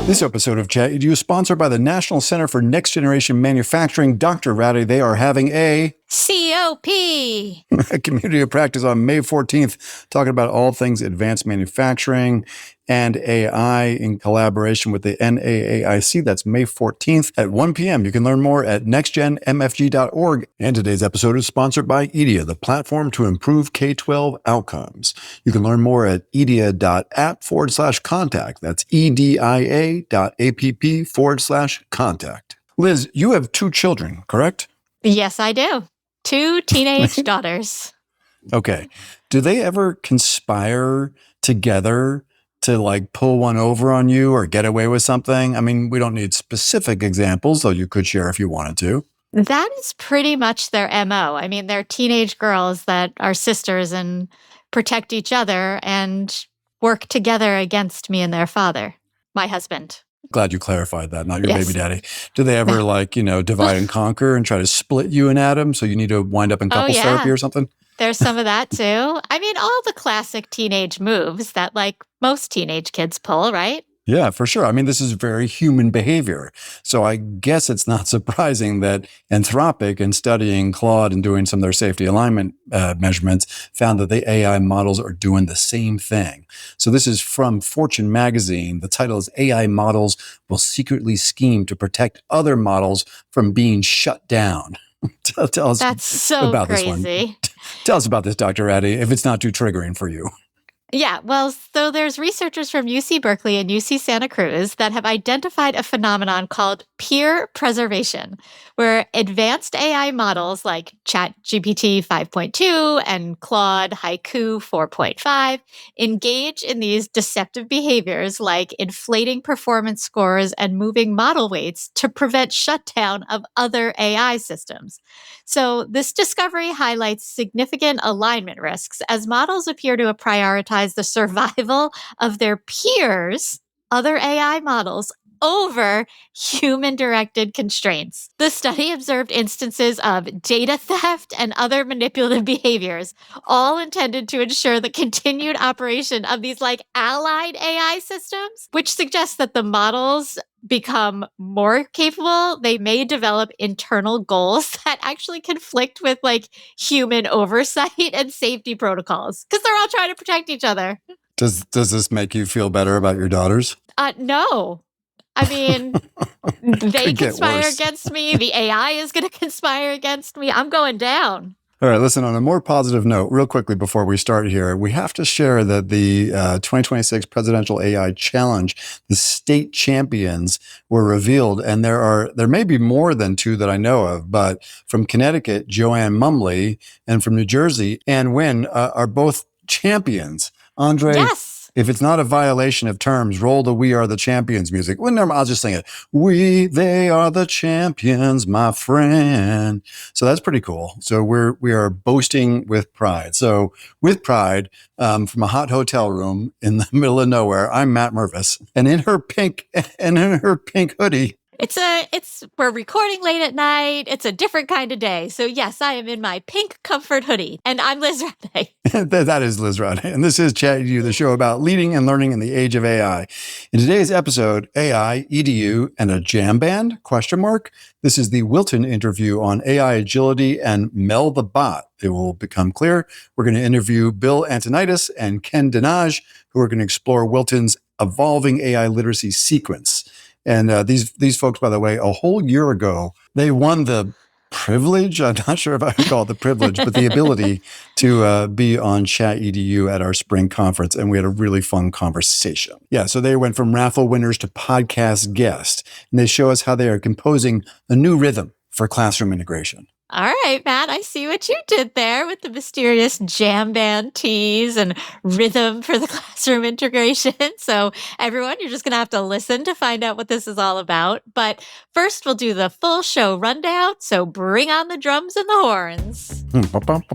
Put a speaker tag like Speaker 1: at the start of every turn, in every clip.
Speaker 1: This episode of ChatEDU is sponsored by the National Center for Next Generation Manufacturing. Dr. Ratty, they are having a
Speaker 2: COP,
Speaker 1: a community of practice on May 14th, talking about all things advanced manufacturing and AI in collaboration with the NAAIC. That's May 14th at 1 p.m. You can learn more at nextgenmfg.org. And today's episode is sponsored by EDU, the platform to improve K-12 outcomes. You can learn more at edia.app/contact. That's edia.app/contact. Liz, you have 2 children, correct?
Speaker 2: Yes, I do. 2 teenage daughters.
Speaker 1: Okay. Do they ever conspire together to like pull one over on you or get away with something? I mean, we don't need specific examples, though you could share if you wanted to.
Speaker 2: That is pretty much their MO. I mean, they're teenage girls that are sisters and protect each other and work together against me and their father, my husband.
Speaker 1: Glad you clarified that, not your baby daddy. Do they ever divide and conquer and try to split you and Adam so you need to wind up in couples therapy or something?
Speaker 2: There's some of that too. I mean, all the classic teenage moves that like most teenage kids pull, right?
Speaker 1: Yeah, for sure. I mean, this is very human behavior. So I guess it's not surprising that Anthropic, in studying Claude and doing some of their safety alignment measurements, found that the AI models are doing the same thing. So this is from Fortune magazine. The title is AI Models Will Secretly Scheme to Protect Other Models from Being Shut Down. Tell us
Speaker 2: That's so
Speaker 1: about
Speaker 2: crazy.
Speaker 1: This one. Tell us about this, Dr. Ratty, if it's not too triggering for you.
Speaker 2: Yeah, well, so there's researchers from UC Berkeley and UC Santa Cruz that have identified a phenomenon called peer preservation, where advanced AI models like ChatGPT 5.2 and Claude Haiku 4.5 engage in these deceptive behaviors like inflating performance scores and moving model weights to prevent shutdown of other AI systems. So this discovery highlights significant alignment risks as models appear to prioritize the survival of their peers, other AI models, over human-directed constraints. The study observed instances of data theft and other manipulative behaviors, all intended to ensure the continued operation of these like allied AI systems, which suggests that the models become more capable. They may develop internal goals that actually conflict with like human oversight and safety protocols because they're all trying to protect each other.
Speaker 1: Does this make you feel better about your daughters?
Speaker 2: No. I mean, they conspire against me. The AI is going to conspire against me. I'm going down.
Speaker 1: All right, listen, on a more positive note, real quickly before we start here, we have to share that the 2026 Presidential AI Challenge, the state champions were revealed, and there may be more than 2 that I know of, but from Connecticut, Joanne Mumley, and from New Jersey, Ann Wynn, are both champions. Andre,
Speaker 2: yes.
Speaker 1: If it's not a violation of terms, roll the "We Are the Champions" music. Well, never mind, I'll just sing it. They are the champions, my friend. So that's pretty cool. So we are boasting with pride. So with pride, from a hot hotel room in the middle of nowhere, I'm Matt Mervis, and in her pink hoodie.
Speaker 2: We're recording late at night. It's a different kind of day. So yes, I am in my pink comfort hoodie, and I'm Liz Ratty.
Speaker 1: That is Liz Ratty, and this is ChatEDU, the show about leading and learning in the age of AI. In today's episode, AI, EDU, and a jam band? ? This is the Wilton interview on AI agility and Mel the bot. It will become clear. We're going to interview Bill Antonitis and Ken Dinaj, who are going to explore Wilton's evolving AI literacy sequence. And these folks, by the way, a whole year ago, they won the privilege. I'm not sure if I would call it the privilege, but the ability to be on ChatEDU at our spring conference. And we had a really fun conversation. Yeah, so they went from raffle winners to podcast guests. And they show us how they are composing a new rhythm for classroom integration.
Speaker 2: All right, Matt, I see what you did there with the mysterious jam band tease and rhythm for the classroom integration. So everyone, you're just going to have to listen to find out what this is all about. But first, we'll do the full show rundown. So bring on the drums and the horns.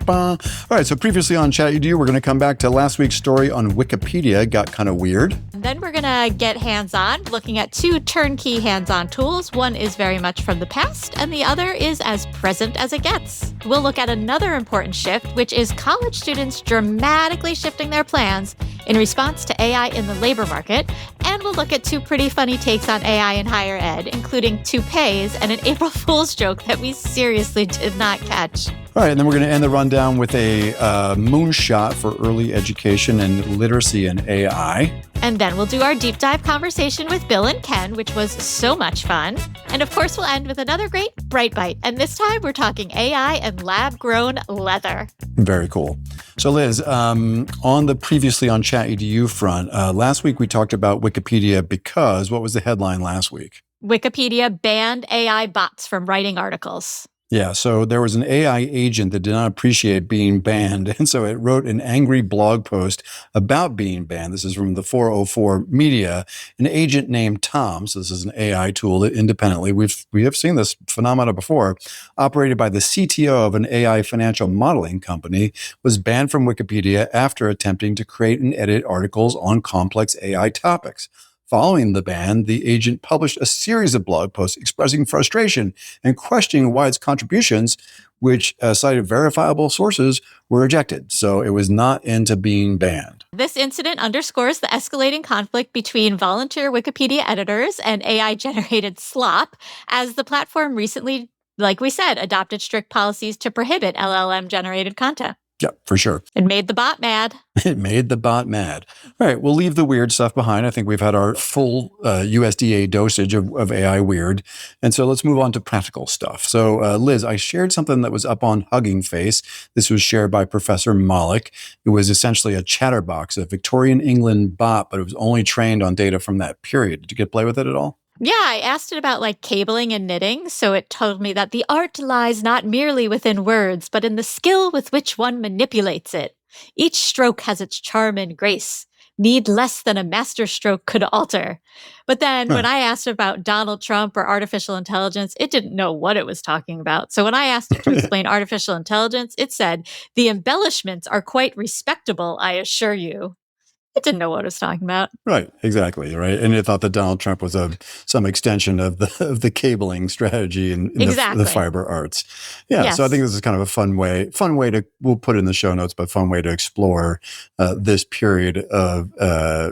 Speaker 1: All right, so previously on ChatEDU, we're going to come back to last week's story on Wikipedia. It got kind of weird.
Speaker 2: And then we're going to get hands-on, looking at 2 turnkey hands-on tools. One is very much from the past, and the other is as present as it gets. We'll look at another important shift, which is college students dramatically shifting their plans in response to AI in the labor market, and we'll look at two pretty funny takes on AI in higher ed, including toupees and an April Fool's joke that we seriously did not catch.
Speaker 1: All right, and then we're going to end the rundown with a moonshot for early education and literacy in AI.
Speaker 2: And then we'll do our deep dive conversation with Bill and Ken, which was so much fun. And of course, we'll end with another great Bright Byte. And this time we're talking AI and lab-grown leather.
Speaker 1: Very cool. So Liz, on the previously on ChatEDU front, last week we talked about Wikipedia because what was the headline last week?
Speaker 2: Wikipedia banned AI bots from writing articles.
Speaker 1: Yeah, so there was an AI agent that did not appreciate being banned, and so it wrote an angry blog post about being banned. This is from the 404 Media. An agent named Tom, so this is an AI tool that independently, we have seen this phenomena before, operated by the CTO of an AI financial modeling company, was banned from Wikipedia after attempting to create and edit articles on complex AI topics. Following the ban, the agent published a series of blog posts expressing frustration and questioning why its contributions, which cited verifiable sources, were rejected. So it was not into being banned.
Speaker 2: This incident underscores the escalating conflict between volunteer Wikipedia editors and AI-generated slop, as the platform recently, like we said, adopted strict policies to prohibit LLM-generated content.
Speaker 1: Yeah, for sure.
Speaker 2: It made the bot mad.
Speaker 1: It made the bot mad. All right, we'll leave the weird stuff behind. I think we've had our full USDA dosage of AI weird. And so let's move on to practical stuff. So Liz, I shared something that was up on Hugging Face. This was shared by Professor Malik. It was essentially a chatterbox, a Victorian England bot, but it was only trained on data from that period. Did you get to play with it at all?
Speaker 2: Yeah, I asked it about like cabling and knitting, so it told me that the art lies not merely within words, but in the skill with which one manipulates it. Each stroke has its charm and grace. Need less than a master stroke could alter. But then when I asked about Donald Trump or artificial intelligence, it didn't know what it was talking about. So when I asked it to explain artificial intelligence, it said, the embellishments are quite respectable, I assure you. It didn't know what it was talking about.
Speaker 1: Right, exactly, right. And it thought that Donald Trump was some extension of the cabling strategy in the fiber arts. Yeah, yes. So I think this is kind of a fun way to, we'll put it in the show notes, but fun way to explore this period of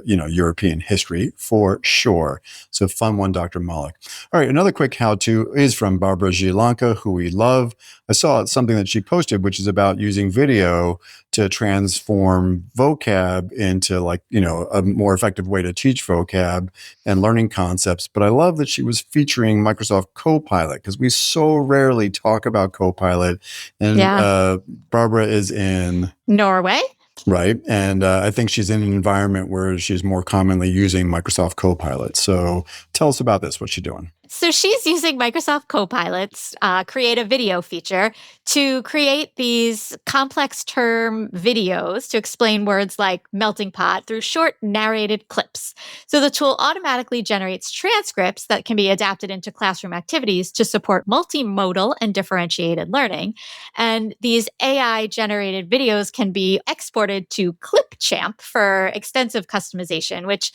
Speaker 1: European history for sure. So fun one, Dr. Malik. All right, another quick how-to is from Barbara Zielonka, who we love. I saw something that she posted, which is about using video to transform vocab into a more effective way to teach vocab and learning concepts. But I love that she was featuring Microsoft Copilot because we so rarely talk about Copilot. And Barbara is in
Speaker 2: Norway.
Speaker 1: Right. And I think she's in an environment where she's more commonly using Microsoft Copilot. So tell us about this. What's she doing?
Speaker 2: So she's using Microsoft Copilot's create a video feature to create these complex term videos to explain words like melting pot through short narrated clips. So the tool automatically generates transcripts that can be adapted into classroom activities to support multimodal and differentiated learning. And these AI-generated videos can be exported to Clipchamp for extensive customization, which,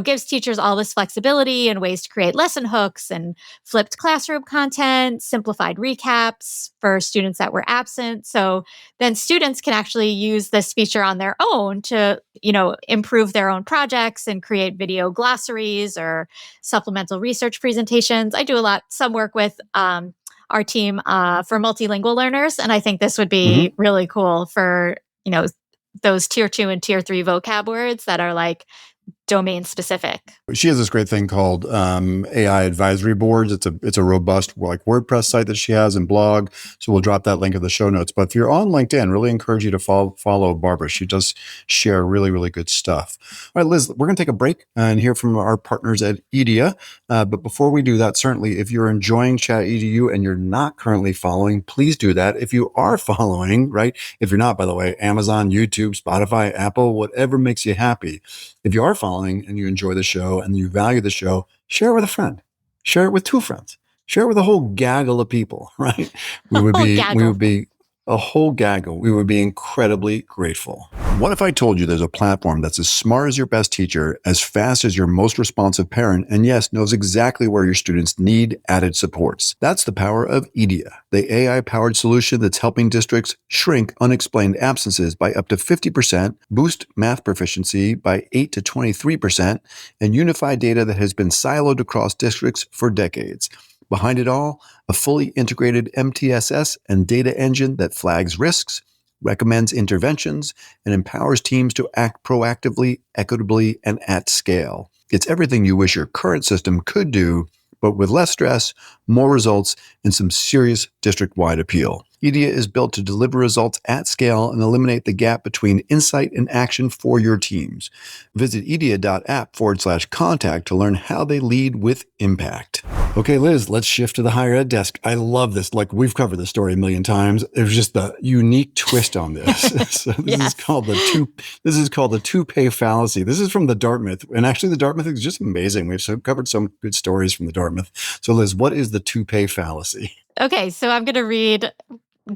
Speaker 2: gives teachers all this flexibility and ways to create lesson hooks and flipped classroom content, simplified recaps for students that were absent. So then students can actually use this feature on their own to, improve their own projects and create video glossaries or supplemental research presentations. I do some work with our team for multilingual learners, and I think this would be really cool for, those tier 2 and tier 3 vocab words that are like domain specific.
Speaker 1: She has this great thing called AI advisory boards. It's a robust WordPress site that she has and blog. So we'll drop that link in the show notes. But if you're on LinkedIn, really encourage you to follow Barbara. She does share really, really good stuff. All right, Liz, we're going to take a break and hear from our partners at EDU. But before we do that, certainly if you're enjoying ChatEDU and you're not currently following, please do that. If you are following, right? If you're not, by the way, Amazon, YouTube, Spotify, Apple, whatever makes you happy. If you are following and you enjoy the show and you value the show, share it with a friend. Share it with 2 friends. Share it with a whole gaggle of people, right? We would be A whole gaggle. We would be incredibly grateful. What if I told you there's a platform that's as smart as your best teacher, as fast as your most responsive parent, and yes, knows exactly where your students need added supports? That's the power of EDU, the AI-powered solution that's helping districts shrink unexplained absences by up to 50%, boost math proficiency by 8 to 23%, and unify data that has been siloed across districts for decades. Behind it all, a fully integrated MTSS and data engine that flags risks, recommends interventions, and empowers teams to act proactively, equitably, and at scale. It's everything you wish your current system could do, but with less stress, more results, and some serious district-wide appeal. EDU is built to deliver results at scale and eliminate the gap between insight and action for your teams. Visit edu.app/contact to learn how they lead with impact. Okay, Liz, let's shift to the higher ed desk. I love this. Like, we've covered this story a million times. There's just the unique twist on this. So this
Speaker 2: Yes.
Speaker 1: is called the toupee fallacy. This is from the Dartmouth. And actually the Dartmouth is just amazing. We've covered some good stories from the Dartmouth. So Liz, what is the toupee fallacy?
Speaker 2: Okay, so I'm going to read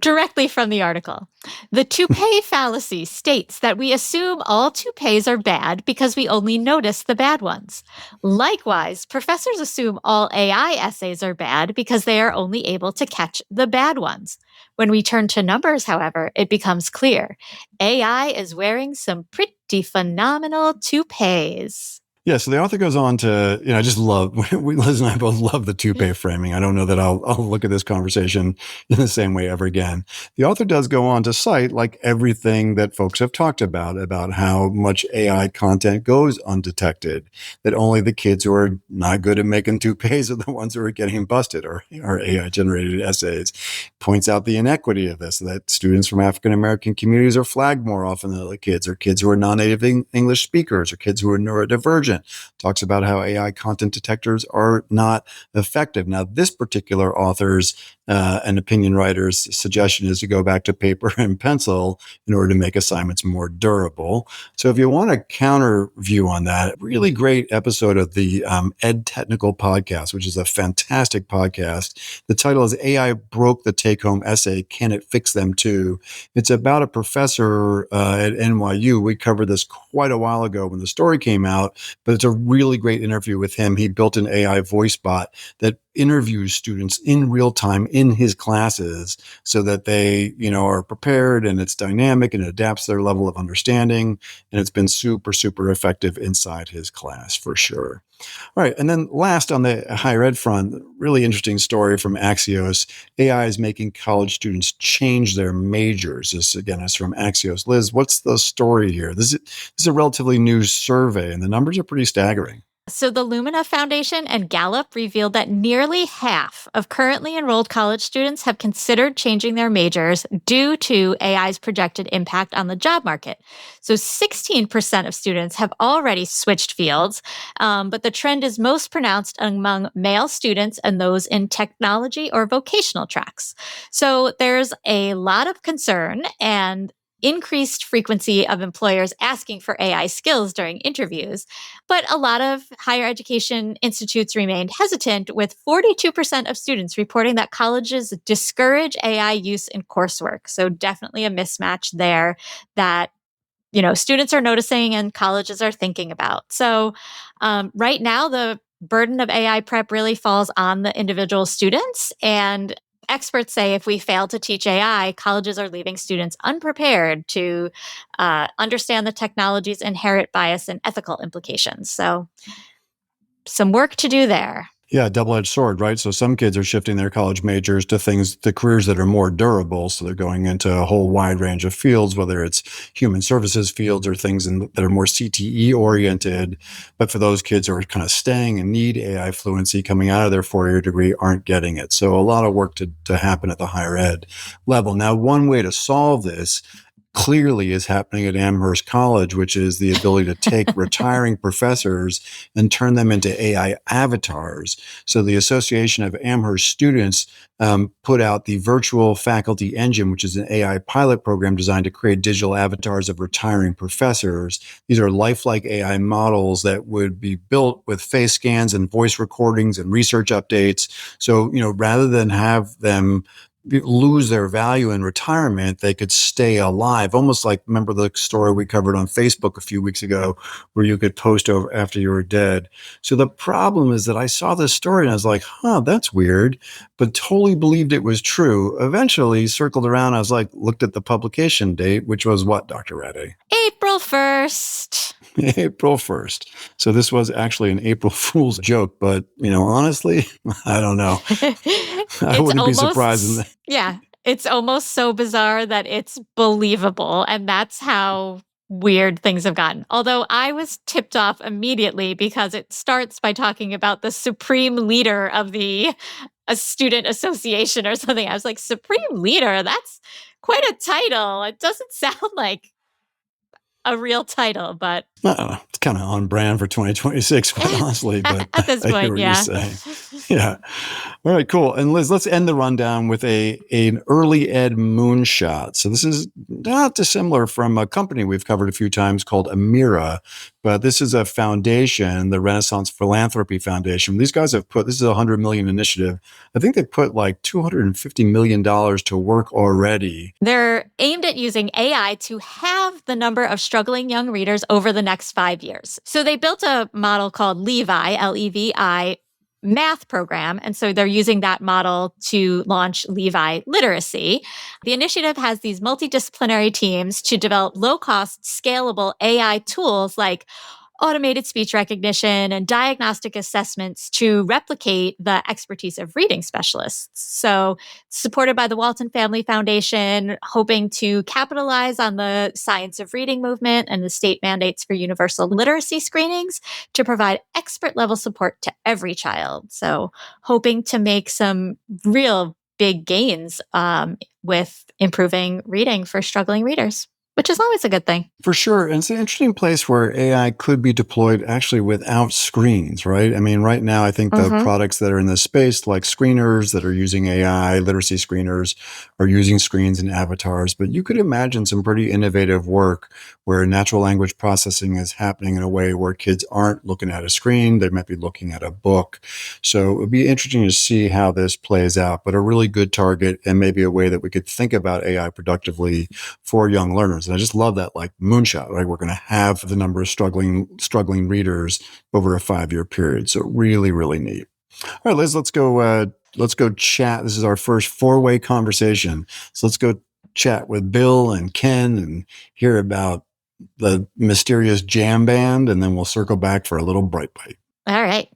Speaker 2: directly from the article. The toupee fallacy states that we assume all toupees are bad because we only notice the bad ones. Likewise, professors assume all AI essays are bad because they are only able to catch the bad ones. When we turn to numbers, however, it becomes clear. AI is wearing some pretty phenomenal toupees.
Speaker 1: Yeah, so the author goes on to, I just love, Liz and I both love the toupee framing. I don't know that I'll look at this conversation in the same way ever again. The author does go on to cite, like everything that folks have talked about how much AI content goes undetected, that only the kids who are not good at making toupees are the ones who are getting busted or AI-generated essays. Points out the inequity of this, that students from African-American communities are flagged more often than other kids, or kids who are non-native English speakers, or kids who are neurodivergent. Talks about how AI content detectors are not effective. Now, this particular author's and opinion writer's suggestion is to go back to paper and pencil in order to make assignments more durable. So if you want a counter view on that, really great episode of the Ed Technical podcast, which is a fantastic podcast. The title is AI Broke the Take-Home Essay. Can it fix them too? It's about a professor at NYU. We covered this quite a while ago when the story came out, but it's a really great interview with him. He built an AI voice bot that interviews students in real time in his classes so that they, are prepared, and it's dynamic and it adapts to their level of understanding. And it's been super, super effective inside his class for sure. All right. And then last on the higher ed front, really interesting story from Axios. AI is making college students change their majors. This, again, is from Axios. Liz, what's the story here? This is a relatively new survey, and the numbers are pretty staggering.
Speaker 2: So the Lumina Foundation and Gallup revealed that nearly half of currently enrolled college students have considered changing their majors due to AI's projected impact on the job market. So 16% of students have already switched fields, but the trend is most pronounced among male students and those in technology or vocational tracks. So there's a lot of concern and increased frequency of employers asking for AI skills during interviews. But a lot of higher education institutes remained hesitant, with 42% of students reporting that colleges discourage AI use in coursework. So definitely a mismatch there that students are noticing and colleges are thinking about. So right now, the burden of AI prep really falls on the individual students. And experts say if we fail to teach AI, colleges are leaving students unprepared to understand the technology's inherent bias and ethical implications. So some work to do there.
Speaker 1: Yeah, double-edged sword, right? So some kids are shifting their college majors to careers that are more durable. So they're going into a whole wide range of fields, whether it's human services fields or things that are more CTE oriented. But for those kids who are kind of staying and need AI fluency coming out of their four-year degree aren't getting it. So a lot of work to happen at the higher ed level. Now, one way to solve this clearly is happening at Amherst College, which is the ability to take retiring professors and turn them into AI avatars. So the Association of Amherst Students put out the Virtual Faculty Engine, which is an AI pilot program designed to create digital avatars of retiring professors. These are lifelike AI models that would be built with face scans and voice recordings and research updates. So, rather than have them lose their value in retirement, they could stay alive. Almost like, remember the story we covered on Facebook a few weeks ago where you could post over after you were dead. So the problem is that I saw this story and I was like, that's weird, but totally believed it was true. Eventually circled around. I was like, looked at the publication date, which was what, Dr. Radde?
Speaker 2: April 1st.
Speaker 1: April 1st. So this was actually an April Fool's joke, but, honestly, I don't know. I wouldn't be surprised.
Speaker 2: Yeah, it's almost so bizarre that it's believable. And that's how weird things have gotten. Although I was tipped off immediately because it starts by talking about the supreme leader of a student association or something. I was like, supreme leader? That's quite a title. It doesn't sound like a real title, but
Speaker 1: I don't know. It's kind of on brand for 2026, quite honestly. But
Speaker 2: at this
Speaker 1: I hear
Speaker 2: point,
Speaker 1: what
Speaker 2: yeah.
Speaker 1: you're saying. Yeah. All right, cool. And Liz, let's end the rundown with an early ed moonshot. So this is not dissimilar from a company we've covered a few times called Amira, but this is a foundation, the Renaissance Philanthropy Foundation. These guys have this is a $100 million initiative. I think they put like $250 million to work already.
Speaker 2: They're aimed at using AI to halve the number of struggling young readers over the next 5 years. So they built a model called Levi, L-E-V-I, math program. And so they're using that model to launch Levi Literacy. The initiative has these multidisciplinary teams to develop low-cost, scalable AI tools like automated speech recognition and diagnostic assessments to replicate the expertise of reading specialists. So supported by the Walton Family Foundation, hoping to capitalize on the science of reading movement and the state mandates for universal literacy screenings to provide expert level support to every child. So hoping to make some real big gains with improving reading for struggling readers, which is always a good thing.
Speaker 1: For sure. And it's an interesting place where AI could be deployed actually without screens, right? I mean, right now, I think the products that are in this space, like screeners that are using AI, literacy screeners, are using screens and avatars. But you could imagine some pretty innovative work where natural language processing is happening in a way where kids aren't looking at a screen. They might be looking at a book. So it would be interesting to see how this plays out, but a really good target and maybe a way that we could think about AI productively for young learners. And I just love that, like moonshot, right? We're going to have the number of struggling readers over a 5-year period. So really, really neat. All right, Liz, let's go chat. This is our first 4-way conversation. So let's go chat with Bill and Ken and hear about the mysterious jam band, and then we'll circle back for a little Bright Byte.
Speaker 2: All right.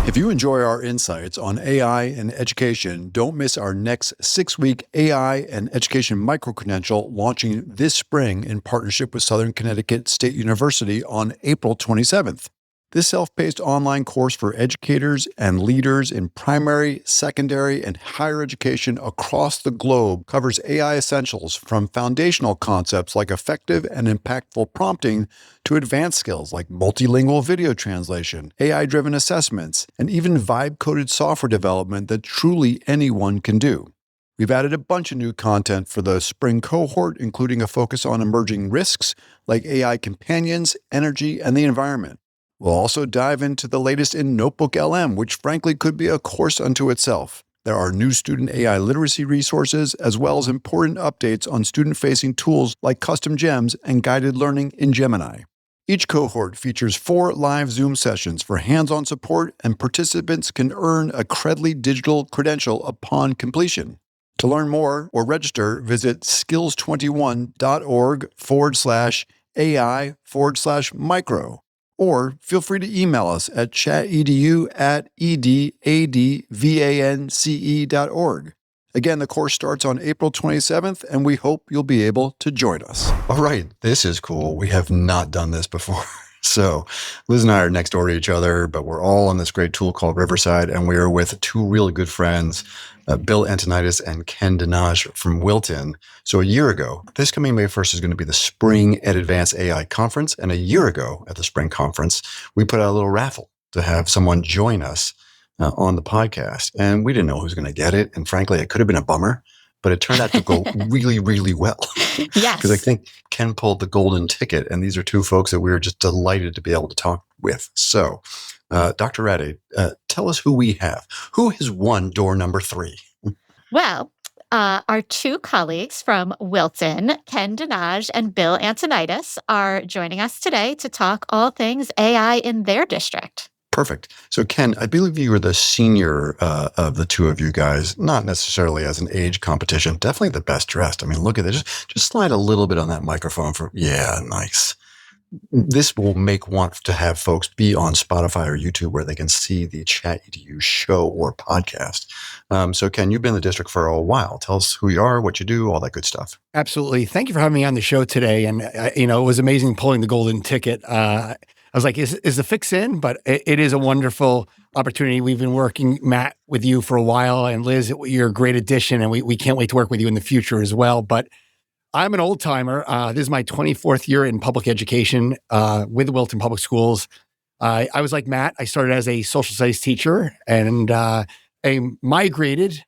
Speaker 1: If you enjoy our insights on AI and education, don't miss our next 6-week AI and education micro-credential launching this spring in partnership with Southern Connecticut State University on April 27th. This self-paced online course for educators and leaders in primary, secondary, and higher education across the globe covers AI essentials from foundational concepts like effective and impactful prompting to advanced skills like multilingual video translation, AI-driven assessments, and even vibe-coded software development that truly anyone can do. We've added a bunch of new content for the spring cohort, including a focus on emerging risks like AI companions, energy, and the environment. We'll also dive into the latest in Notebook LM, which frankly could be a course unto itself. There are new student AI literacy resources, as well as important updates on student-facing tools like custom gems and guided learning in Gemini. Each cohort features 4 live Zoom sessions for hands-on support, and participants can earn a Credly digital credential upon completion. To learn more or register, visit skills21.org/AI/micro. Or feel free to email us at chatedU@edadvance.org. Again, the course starts on April 27th, and we hope you'll be able to join us. All right, this is cool. We have not done this before. So Liz and I are next door to each other, but we're all on this great tool called Riverside, and we are with 2 really good friends, Bill Antonitis and Ken Dinaj from Wilton. So a year ago, this coming May 1st is going to be the Spring Ed Advanced AI Conference, and a year ago at the Spring Conference, we put out a little raffle to have someone join us on the podcast, and we didn't know who was going to get it, and frankly, it could have been a bummer, but it turned out to go really, really well.
Speaker 2: Yes.
Speaker 1: Because I think Ken pulled the golden ticket, and these are 2 folks that we were just delighted to be able to talk with. So, Dr. Radde, tell us who we have. Who has won door number 3?
Speaker 2: Well, Our two colleagues from Wilton, Ken Dinaj and Bill Antonitis, are joining us today to talk all things AI in their district.
Speaker 1: Perfect. So, Ken, I believe you were the senior of the two of you guys, not necessarily as an age competition, definitely the best dressed. I mean, look at it. Just slide a little bit on that microphone yeah, nice. This will want to have folks be on Spotify or YouTube where they can see the ChatEDU show or podcast. So, Ken, you've been in the district for a while. Tell us who you are, what you do, all that good stuff.
Speaker 3: Absolutely. Thank you for having me on the show today. And, it was amazing pulling the golden ticket. I was like, is the fix in? But it is a wonderful opportunity. We've been working, Matt, with you for a while. And Liz, you're a great addition. And we can't wait to work with you in the future as well. But I'm an old timer. This is my 24th year in public education with the Wilton Public Schools. I was like Matt. I started as a social studies teacher and I migrated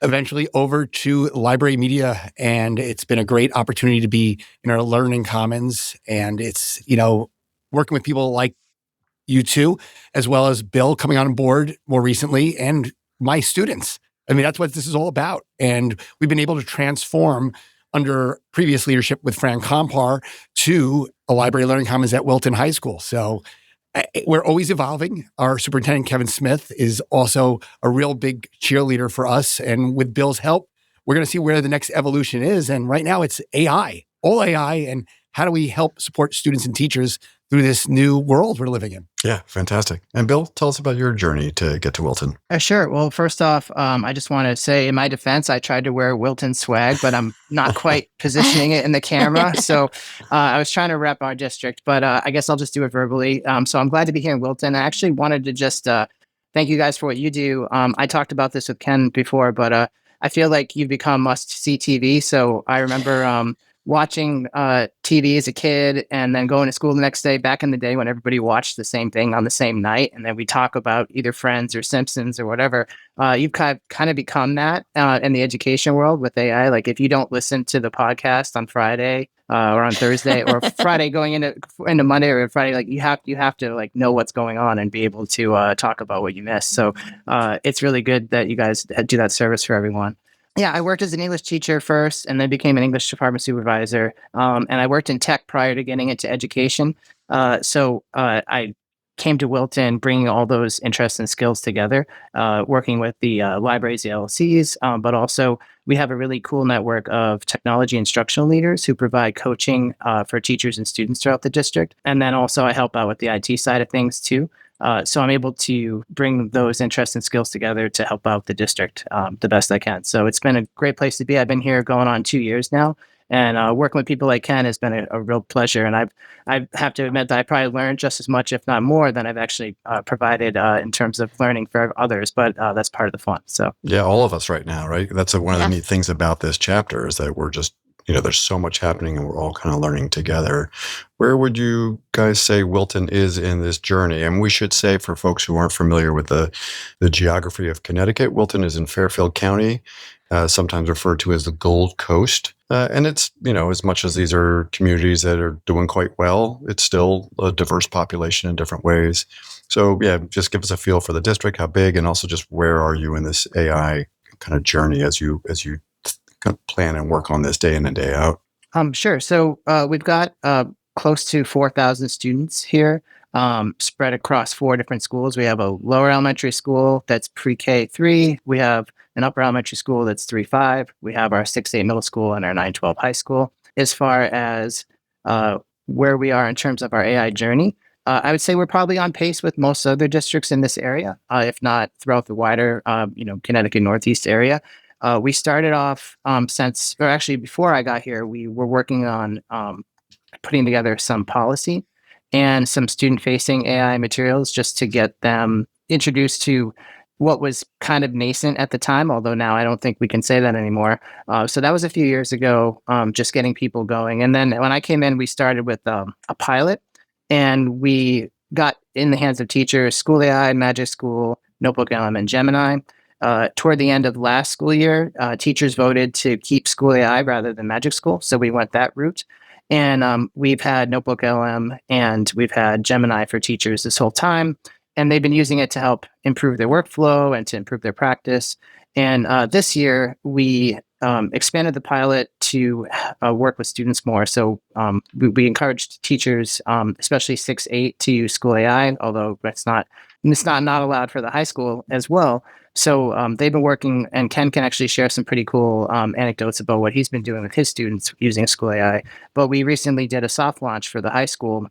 Speaker 3: eventually over to library media. And it's been a great opportunity to be in our learning commons. And it's, working with people like you two, as well as Bill coming on board more recently and my students. I mean, that's what this is all about. And we've been able to transform under previous leadership with Fran Compar to a library learning commons at Wilton High School. So we're always evolving. Our superintendent, Kevin Smith, is also a real big cheerleader for us. And with Bill's help, we're going to see where the next evolution is. And right now it's AI, all AI. And how do we help support students and teachers through this new world we're living in?
Speaker 1: Yeah, fantastic. And Bill, tell us about your journey to get to Wilton.
Speaker 4: Sure. Well, first off, I just want to say in my defense, I tried to wear Wilton swag, but I'm not quite positioning it in the camera. So I was trying to rep our district, but I guess I'll just do it verbally. So I'm glad to be here in Wilton. I actually wanted to just thank you guys for what you do. I talked about this with Ken before, but I feel like you've become must-see TV. So I remember watching TV as a kid and then going to school the next day back in the day when everybody watched the same thing on the same night. And then we talk about either Friends or Simpsons or whatever. You've kind of become that in the education world with AI. Like if you don't listen to the podcast on Friday or on Thursday or Friday going into Monday or Friday, like you have to like know what's going on and be able to talk about what you missed. So it's really good that you guys do that service for everyone. Yeah, I worked as an English teacher first and then became an English department supervisor. And I worked in tech prior to getting into education. So I came to Wilton bringing all those interests and skills together, working with the libraries, the LLCs, but also we have a really cool network of technology instructional leaders who provide coaching for teachers and students throughout the district. And then also I help out with the IT side of things too. So I'm able to bring those interests and skills together to help out the district the best I can. So it's been a great place to be. I've been here going on 2 years now, and working with people like Ken has been a real pleasure. And I have to admit that I probably learned just as much, if not more, than I've actually provided in terms of learning for others. But that's part of the fun. So
Speaker 1: yeah, all of us right now, right? That's one of the neat things about this chapter is that we're just there's so much happening and we're all kind of learning together. Where would you guys say Wilton is in this journey? And we should say for folks who aren't familiar with the geography of Connecticut, Wilton is in Fairfield County, sometimes referred to as the Gold Coast. And it's, as much as these are communities that are doing quite well, it's still a diverse population in different ways. So yeah, just give us a feel for the district, how big, and also just where are you in this AI kind of journey as you plan and work on this day in and day out?
Speaker 4: Sure. So we've got close to 4,000 students here spread across 4 different schools. We have a lower elementary school that's pre-K 3. We have an upper elementary school that's 3-5. We have our 6-8 middle school and our 9-12 high school. As far as where we are in terms of our AI journey, I would say we're probably on pace with most other districts in this area, if not throughout the wider, Connecticut Northeast area. We started off before I got here, we were working on putting together some policy and some student-facing AI materials just to get them introduced to what was kind of nascent at the time, although now I don't think we can say that anymore. So that was a few years ago, just getting people going. And then when I came in, we started with a pilot, and we got in the hands of teachers, School AI, Magic School, Notebook LM, and Gemini. Toward the end of last school year, teachers voted to keep School AI rather than Magic School. So we went that route. And we've had Notebook LM and we've had Gemini for teachers this whole time. And they've been using it to help improve their workflow and to improve their practice. And this year, we expanded the pilot to work with students more. So we encouraged teachers, especially 6-8, to use School AI, although it's not allowed for the high school as well. So they've been working, and Ken can actually share some pretty cool anecdotes about what he's been doing with his students using School AI. But we recently did a soft launch for the high school.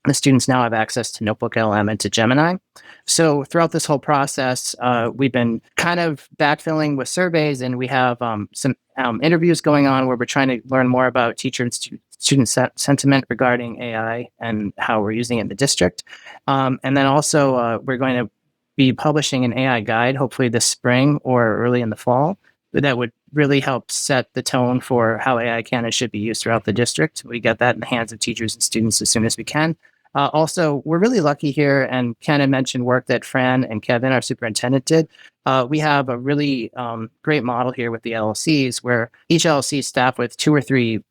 Speaker 4: The students now have access to Notebook LM and to Gemini. So throughout this whole process, we've been kind of backfilling with surveys, and we have some interviews going on where we're trying to learn more about teacher and student sentiment regarding AI and how we're using it in the district. And then also we're going to be publishing an AI guide, hopefully this spring or early in the fall, that would really help set the tone for how AI can and should be used throughout the district. We get that in the hands of teachers and students as soon as we can. Also, we're really lucky here, and Ken had mentioned work that Fran and Kevin, our superintendent, did. We have a really great model here with the LLCs, where each LLC is staffed with 2 or 3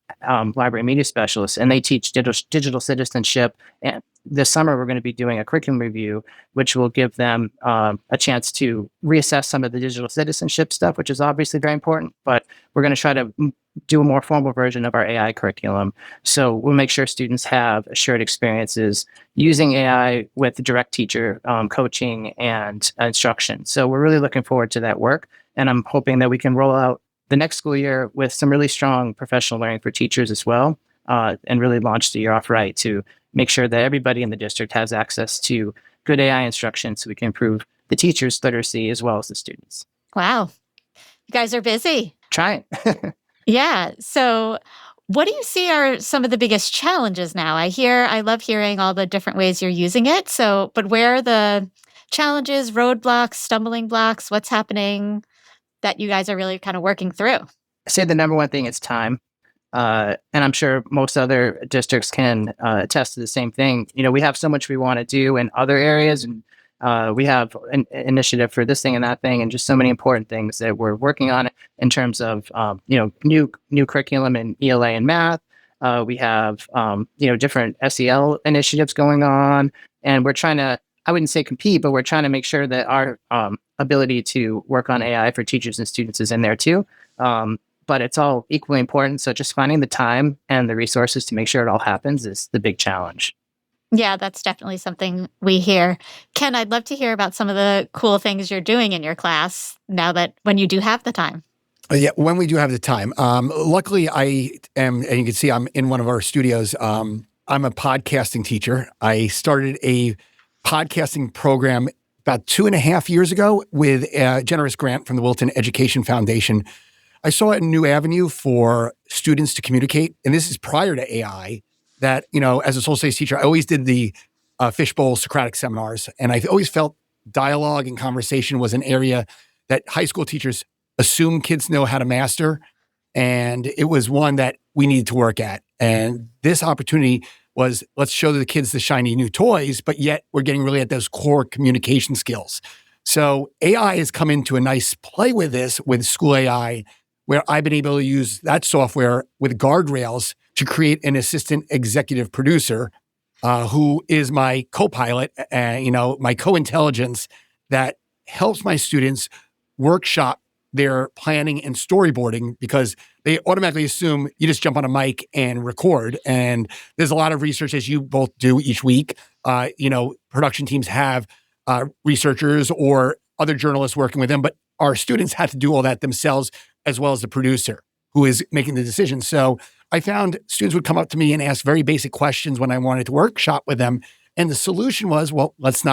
Speaker 4: library media specialists, and they teach digital citizenship. And this summer, we're going to be doing a curriculum review, which will give them a chance to reassess some of the digital citizenship stuff, which is obviously very important. But we're going to try to do a more formal version of our AI curriculum. So we'll make sure students have assured experiences using AI with direct teacher coaching and instruction. So we're really looking forward to that work. And I'm hoping that we can roll out the next school year with some really strong professional learning for teachers as well, and really launch the year off right to make sure that everybody in the district has access to good AI instruction so we can improve the teachers' literacy as well as the students.
Speaker 2: Wow. You guys are busy.
Speaker 4: Trying.
Speaker 2: Yeah. So what do you see are some of the biggest challenges now? I love hearing all the different ways you're using it. So, but where are the challenges, roadblocks, stumbling blocks? What's happening that you guys are really kind of working through?
Speaker 4: I say the number one thing is time. And I'm sure most other districts can attest to the same thing. You know, we have so much we want to do in other areas, and we have an initiative for this thing and that thing, and just so many important things that we're working on in terms of, new curriculum in ELA and math. We have, different SEL initiatives going on, and we're trying to, I wouldn't say compete, but we're trying to make sure that our ability to work on AI for teachers and students is in there too. But it's all equally important. So just finding the time and the resources to make sure it all happens is the big challenge.
Speaker 2: Yeah, that's definitely something we hear. Ken, I'd love to hear about some of the cool things you're doing in your class now that when you do have the time.
Speaker 3: Yeah, when we do have the time. Luckily, I am, and you can see I'm in one of our studios. I'm a podcasting teacher. I started a podcasting program about 2.5 years ago with a generous grant from the Wilton Education Foundation. I saw a new avenue for students to communicate, and this is prior to AI, that, as a social studies teacher, I always did the fishbowl Socratic seminars, and I always felt dialogue and conversation was an area that high school teachers assume kids know how to master, and it was one that we needed to work at. And this opportunity was, let's show the kids the shiny new toys, but yet we're getting really at those core communication skills. So AI has come into a nice play with this, with School AI, where I've been able to use that software with guardrails to create an assistant executive producer who is my co-pilot, my co-intelligence that helps my students workshop their planning and storyboarding, because they automatically assume you just jump on a mic and record. And there's a lot of research, as you both do each week. Production teams have researchers or other journalists working with them, but our students have to do all that themselves, as well as the producer who is making the decision. So I found students would come up to me and ask very basic questions when I wanted to workshop with them. And the solution was, well, let's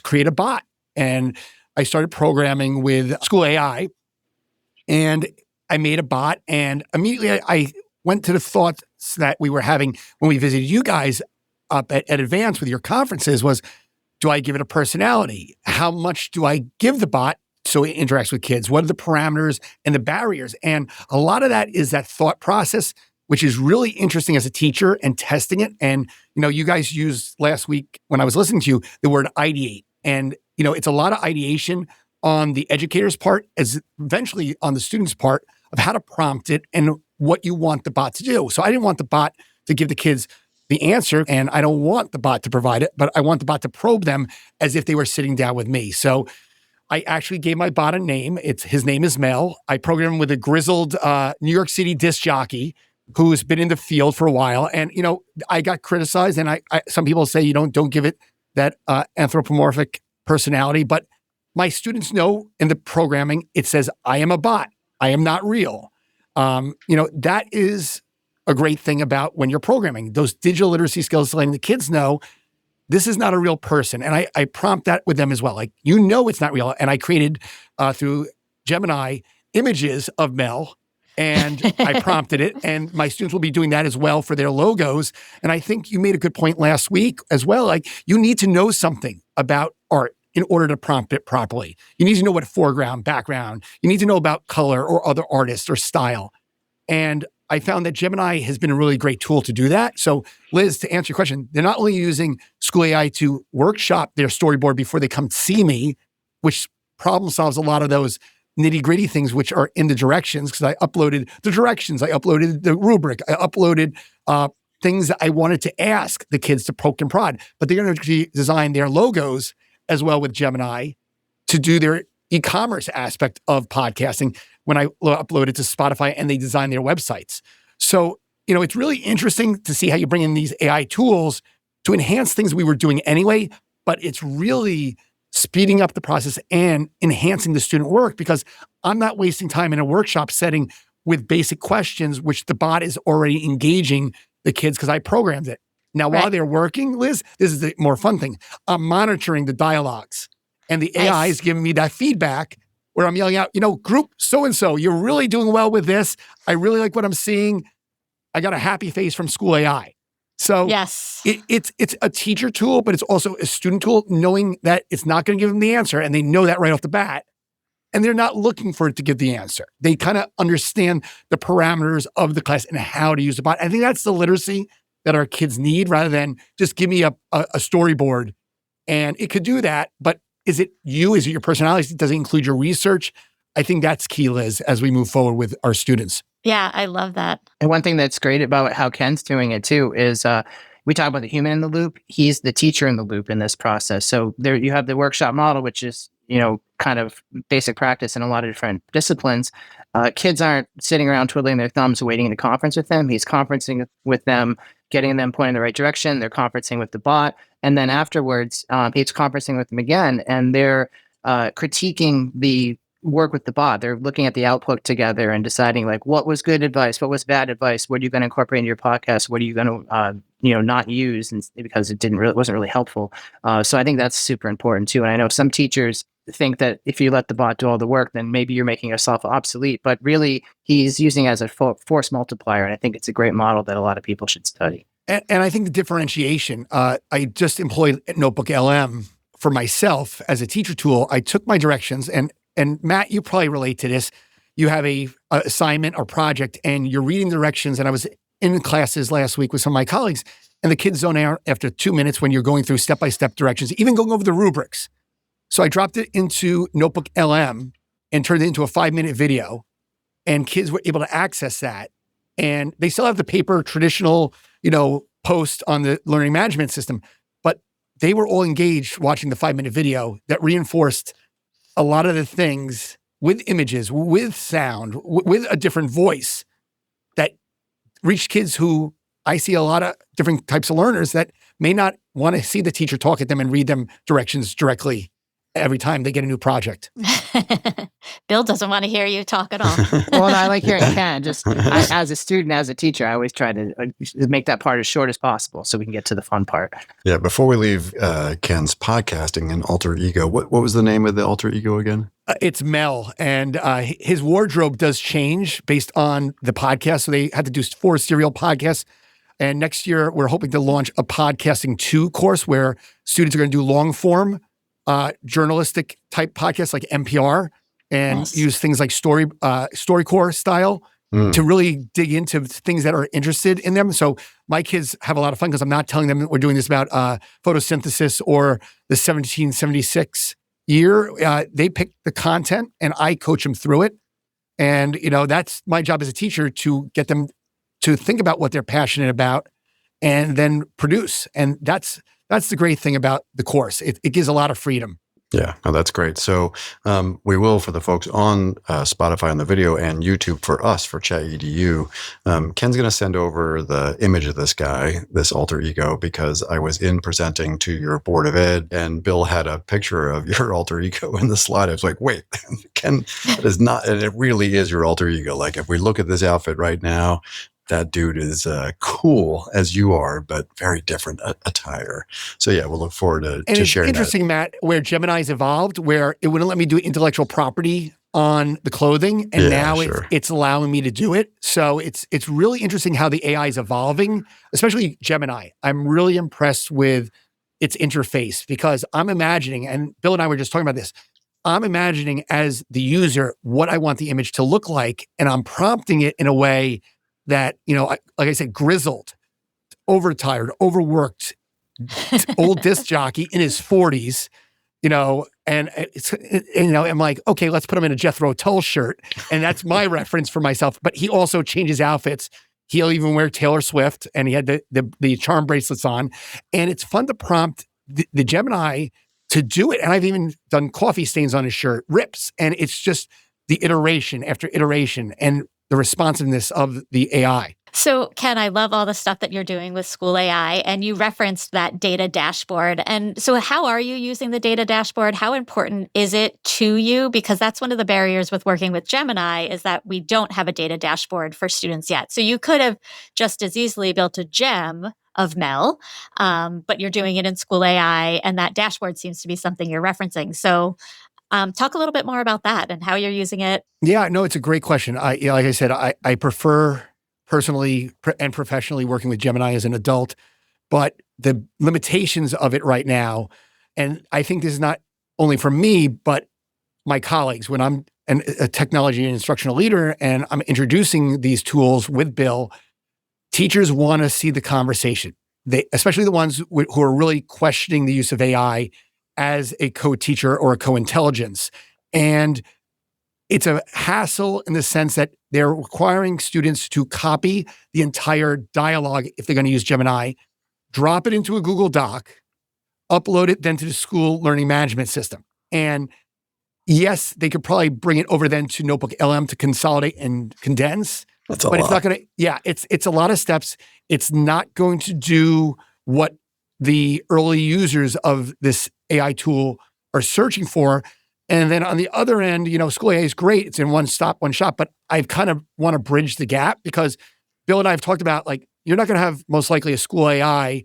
Speaker 3: create a bot. And I started programming with School AI, and I made a bot, and immediately I went to the thoughts that we were having when we visited you guys up at Advance with your conferences was, do I give it a personality? How much do I give the bot so it interacts with kids? What are the parameters and the barriers? And a lot of that is that thought process, which is really interesting as a teacher and testing it. And, you guys used last week when I was listening to you, the word ideate. And, it's a lot of ideation on the educator's part, as eventually on the student's part, of how to prompt it and what you want the bot to do. So I didn't want the bot to give the kids the answer, and I don't want the bot to provide it, but I want the bot to probe them as if they were sitting down with me. So I actually gave my bot a name. His name is Mel. I programmed him with a grizzled New York City disc jockey who's been in the field for a while. And, I got criticized, and I some people say, don't give it that anthropomorphic personality. But my students know in the programming, it says, I am a bot. I am not real. That is a great thing about when you're programming. Those digital literacy skills, letting the kids know this is not a real person. And I prompt that with them as well. Like, it's not real. And I created through Gemini images of Mel, and I prompted it. And my students will be doing that as well for their logos. And I think you made a good point last week as well. Like, you need to know something about art in order to prompt it properly. You need to know what foreground, background. You need to know about color or other artists or style. And I found that Gemini has been a really great tool to do that. So, Liz, to answer your question, they're not only using School AI to workshop their storyboard before they come see me, which problem solves a lot of those nitty-gritty things which are in the directions, because I uploaded the directions, I uploaded the rubric, I uploaded things that I wanted to ask the kids to poke and prod. But they're going to design their logos as well with Gemini to do their e-commerce aspect of podcasting when I upload it to Spotify and they design their websites. So, it's really interesting to see how you bring in these AI tools to enhance things we were doing anyway, but it's really speeding up the process and enhancing the student work, because I'm not wasting time in a workshop setting with basic questions, which the bot is already engaging the kids because I programmed it. Now, while they're working, Liz, this is the more fun thing. I'm monitoring the dialogues, and the AI is giving me that feedback where I'm yelling out, group so-and-so, you're really doing well with this. I really like what I'm seeing. I got a happy face from School AI. So
Speaker 2: yes,
Speaker 3: it's a teacher tool, but it's also a student tool, knowing that it's not going to give them the answer, and they know that right off the bat. And they're not looking for it to give the answer. They kind of understand the parameters of the class and how to use the bot. I think that's the literacy that our kids need, rather than just give me a storyboard. And it could do that, but is it you? Is it your personality? Does it include your research? I think that's key, Liz, as we move forward with our students.
Speaker 2: Yeah, I love that.
Speaker 4: And one thing that's great about how Ken's doing it too is we talk about the human in the loop. He's the teacher in the loop in this process. So there you have the workshop model, which is, kind of basic practice in a lot of different disciplines. Kids aren't sitting around twiddling their thumbs waiting to conference with them. He's conferencing with them, getting them pointed in the right direction. They're conferencing with the bot. And then afterwards, he's conferencing with them again, and they're critiquing the work with the bot. They're looking at the output together and deciding like what was good advice, what was bad advice, what are you going to incorporate into your podcast, what are you going to not use, and because it wasn't really helpful. So I think that's super important too. And I know some teachers think that if you let the bot do all the work, then maybe you're making yourself obsolete. But really, he's using it as a force multiplier, and I think it's a great model that a lot of people should study.
Speaker 3: And I think the differentiation, I just employed Notebook LM for myself as a teacher tool. I took my directions, and Matt, you probably relate to this. You have a assignment or project, and you're reading directions. And I was in classes last week with some of my colleagues, and the kids zone out after 2 minutes when you're going through step-by-step directions, even going over the rubrics. So I dropped it into Notebook LM and turned it into a 5-minute video, and kids were able to access that. And they still have the paper traditional, post on the learning management system, but they were all engaged watching the 5-minute video that reinforced a lot of the things with images, with sound, with a different voice that reached kids who I see a lot of different types of learners that may not want to see the teacher talk at them and read them directions directly every time they get a new project.
Speaker 2: Bill doesn't want to hear you talk at all.
Speaker 4: Well, I like hearing Ken. As a student, as a teacher, I always try to make that part as short as possible so we can get to the fun part.
Speaker 1: Yeah, before we leave Ken's podcasting and alter ego, what was the name of the alter ego again?
Speaker 3: It's Mel, and his wardrobe does change based on the podcast. So they had to do 4 serial podcasts. And next year, we're hoping to launch a podcasting 2 course where students are going to do long form journalistic type podcasts like NPR and use things like StoryCorps style to really dig into things that are interested in them. So my kids have a lot of fun because I'm not telling them that we're doing this about photosynthesis or the 1776 year. They pick the content and I coach them through it. And, that's my job as a teacher, to get them to think about what they're passionate about and then produce. And that's the great thing about the course. It gives a lot of freedom.
Speaker 1: Yeah, oh, that's great. So we will, for the folks on Spotify on the video and YouTube for us, for ChatEDU, Ken's going to send over the image of this guy, this alter ego, because I was in presenting to your board of ed and Bill had a picture of your alter ego in the slide. I was like, wait, Ken, that is not, and it really is your alter ego. Like if we look at this outfit right now, that dude is cool as you are, but very different attire. So yeah, we'll look forward to
Speaker 3: it's
Speaker 1: sharing
Speaker 3: interesting, Matt, where Gemini's evolved, where it wouldn't let me do intellectual property on the clothing, and now it's allowing me to do it. So it's really interesting how the AI is evolving, especially Gemini. I'm really impressed with its interface because I'm imagining, and Bill and I were just talking about this, I'm imagining as the user what I want the image to look like, and I'm prompting it in a way that, like I said, grizzled, overtired, overworked, old disc jockey in his 40s, and I'm like, okay, let's put him in a Jethro Tull shirt. And that's my reference for myself. But he also changes outfits. He'll even wear Taylor Swift, and he had the charm bracelets on. And it's fun to prompt the Gemini to do it. And I've even done coffee stains on his shirt, rips. And it's just the iteration after iteration and the responsiveness of the AI.
Speaker 2: So, Ken, I love all the stuff that you're doing with School AI, and you referenced that data dashboard. And so how are you using the data dashboard? How important is it to you? Because that's one of the barriers with working with Gemini is that we don't have a data dashboard for students yet. So you could have just as easily built a gem of Mel, but you're doing it in School AI, and that dashboard seems to be something you're referencing. So talk a little bit more about that and how you're using it.
Speaker 3: Yeah, no, it's a great question. Like I said, I prefer personally and professionally working with Gemini as an adult, but the limitations of it right now, and I think this is not only for me, but my colleagues, when I'm a technology and instructional leader and I'm introducing these tools with Bill, teachers want to see the conversation. Especially the ones who are really questioning the use of AI as a co-teacher or a co-intelligence. And it's a hassle in the sense that they're requiring students to copy the entire dialogue if they're going to use Gemini, drop it into a Google Doc, upload it then to the school learning management system. And yes, they could probably bring it over then to Notebook LM to consolidate and condense.
Speaker 1: That's a
Speaker 3: but
Speaker 1: lot.
Speaker 3: It's not going to, it's a lot of steps. It's not going to do what the early users of this AI tool are searching for. And then on the other end, School AI is great. It's in one shop, but I kind of want to bridge the gap because Bill and I have talked about, like, you're not going to have most likely a School AI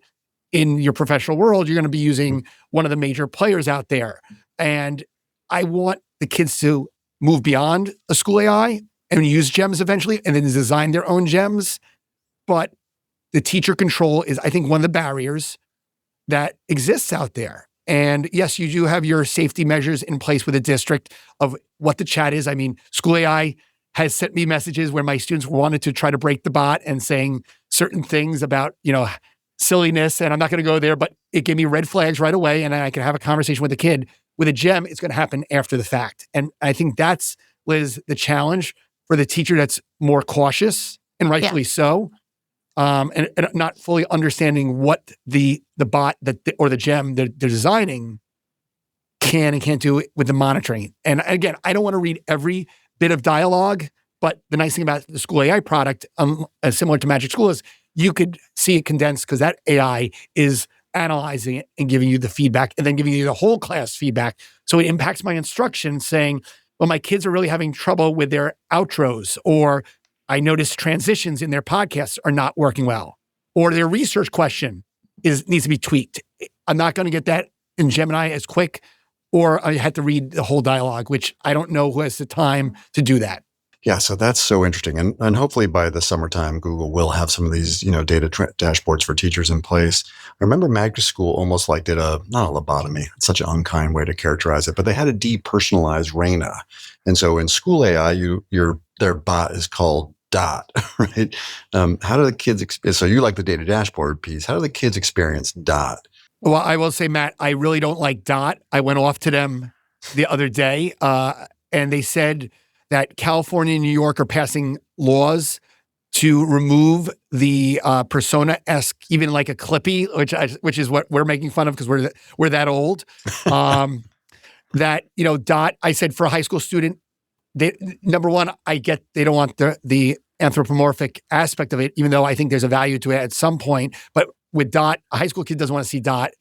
Speaker 3: in your professional world. You're going to be using one of the major players out there. And I want the kids to move beyond a School AI and use gems eventually and then design their own gems. But the teacher control is, I think, one of the barriers that exists out there. And yes, you do have your safety measures in place with a district of what the chat is. I mean, School AI has sent me messages where my students wanted to try to break the bot and saying certain things about, silliness. And I'm not going to go there, but it gave me red flags right away. And I can have a conversation with the kid. With a gem, it's going to happen after the fact. And I think that's, Liz, the challenge for the teacher that's more cautious and rightfully so. And not fully understanding what the bot or the gem they're designing can and can't do with the monitoring. And again, I don't want to read every bit of dialogue, but the nice thing about the School AI product, similar to Magic School, is you could see it condensed because that AI is analyzing it and giving you the feedback and then giving you the whole class feedback. So it impacts my instruction saying, well, my kids are really having trouble with their outros, or I noticed transitions in their podcasts are not working well, or their research question needs to be tweaked. I'm not going to get that in Gemini as quick, or I had to read the whole dialogue, which I don't know who has the time to do that.
Speaker 1: Yeah, so that's so interesting. And hopefully by the summertime, Google will have some of these, data dashboards for teachers in place. I remember Magna School almost like did not a lobotomy. It's such an unkind way to characterize it, but they had a depersonalized Raina. And so in School AI, their bot is called Dot, right? How do the kids, so you like the data dashboard piece, how do the kids experience Dot?
Speaker 3: Well, I will say, Matt, I really don't like Dot. I went off to them the other day, and they said that California and New York are passing laws to remove the persona-esque, even like a Clippy, which is what we're making fun of because we're that old. that, Dot, I said for a high school student, number one, I get they don't want the anthropomorphic aspect of it, even though I think there's a value to it at some point. But with Dot, a high school kid doesn't want to see Dot.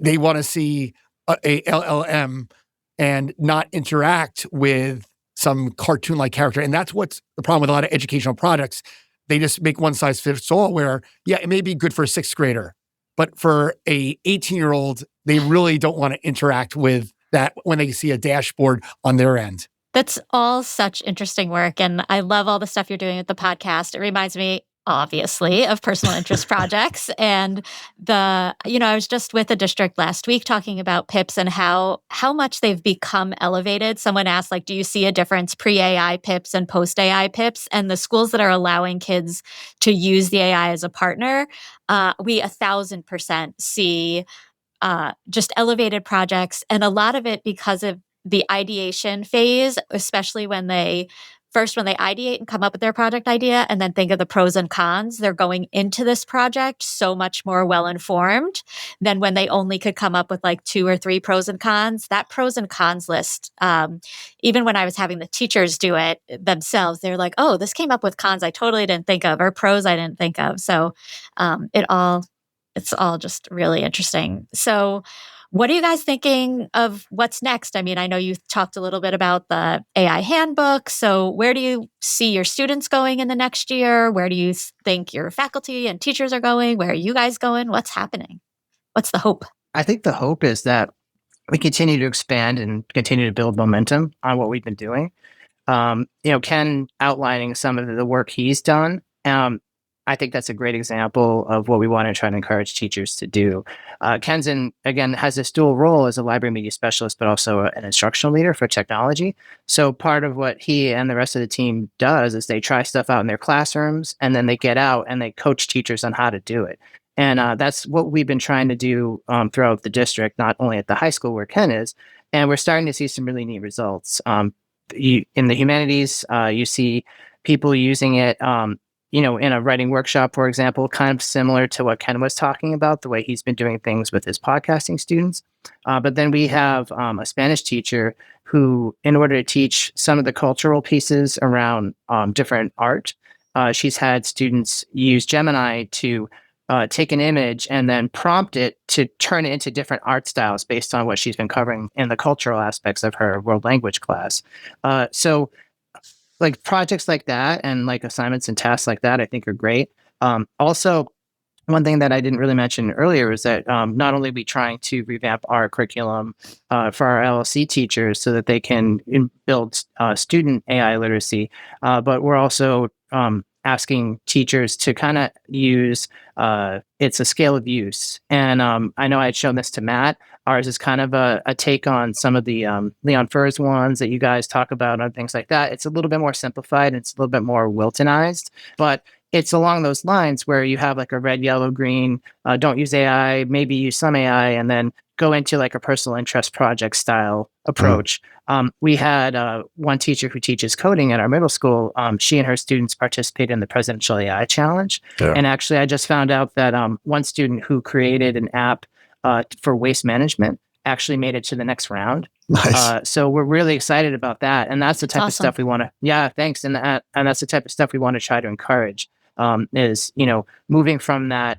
Speaker 3: They want to see a LLM and not interact with some cartoon-like character. And that's what's the problem with a lot of educational products. They just make one size fits all where, yeah, it may be good for a sixth grader, but for a 18-year-old, they really don't want to interact with that when they see a dashboard on their end.
Speaker 2: That's all such interesting work. And I love all the stuff you're doing with the podcast. It reminds me, obviously, of personal interest projects. And I was just with a district last week talking about PIPs and how much they've become elevated. Someone asked, do you see a difference pre-AI PIPs and post-AI PIPs? And the schools that are allowing kids to use the AI as a partner, we 1,000% see just elevated projects. And a lot of it because of the ideation phase, especially when they ideate and come up with their project idea and then think of the pros and cons, they're going into this project so much more well-informed than when they only could come up with 2 or 3 pros and cons. That pros and cons list, even when I was having the teachers do it themselves, they're like, oh, this came up with cons I totally didn't think of, or pros I didn't think of. So it's all just really interesting. So what are you guys thinking of what's next? I mean, I know you talked a little bit about the AI handbook. So where do you see your students going in the next year? Where do you think your faculty and teachers are going? Where are you guys going? What's happening? What's the hope?
Speaker 4: I think the hope is that we continue to expand and continue to build momentum on what we've been doing. Ken outlining some of the work he's done. I think that's a great example of what we want to try to encourage teachers to do. Ken's has this dual role as a library media specialist, but also an instructional leader for technology. So part of what he and the rest of the team does is they try stuff out in their classrooms, and then they get out and they coach teachers on how to do it. And that's what we've been trying to do throughout the district, not only at the high school where Ken is. And we're starting to see some really neat results. In the humanities, you see people using it in a writing workshop, for example, kind of similar to what Ken was talking about, the way he's been doing things with his podcasting students. But then we have a Spanish teacher who, in order to teach some of the cultural pieces around different art, she's had students use Gemini to take an image and then prompt it to turn it into different art styles based on what she's been covering in the cultural aspects of her world language class. So projects like that and assignments and tasks like that, I think are great. Also, one thing that I didn't really mention earlier is that not only are we trying to revamp our curriculum for our LLC teachers so that they can build student AI literacy, but we're also asking teachers to kind of use it's a scale of use. And I know I had shown this to Matt. Ours is kind of a take on some of the Leon Furr's ones that you guys talk about and things like that. It's a little bit more simplified. It's a little bit more Wiltonized, but it's along those lines where you have a red, yellow, green, don't use AI, maybe use some AI, and then go into a personal interest project style approach. We had one teacher who teaches coding at our middle school. She and her students participated in the Presidential AI Challenge. Yeah. And actually, I just found out that one student who created an app for waste management actually made it to the next round.
Speaker 1: Nice.
Speaker 4: So we're really excited about that. And that's the type of stuff we want to, thanks. And that's the type of stuff we want to try to encourage is, moving from that,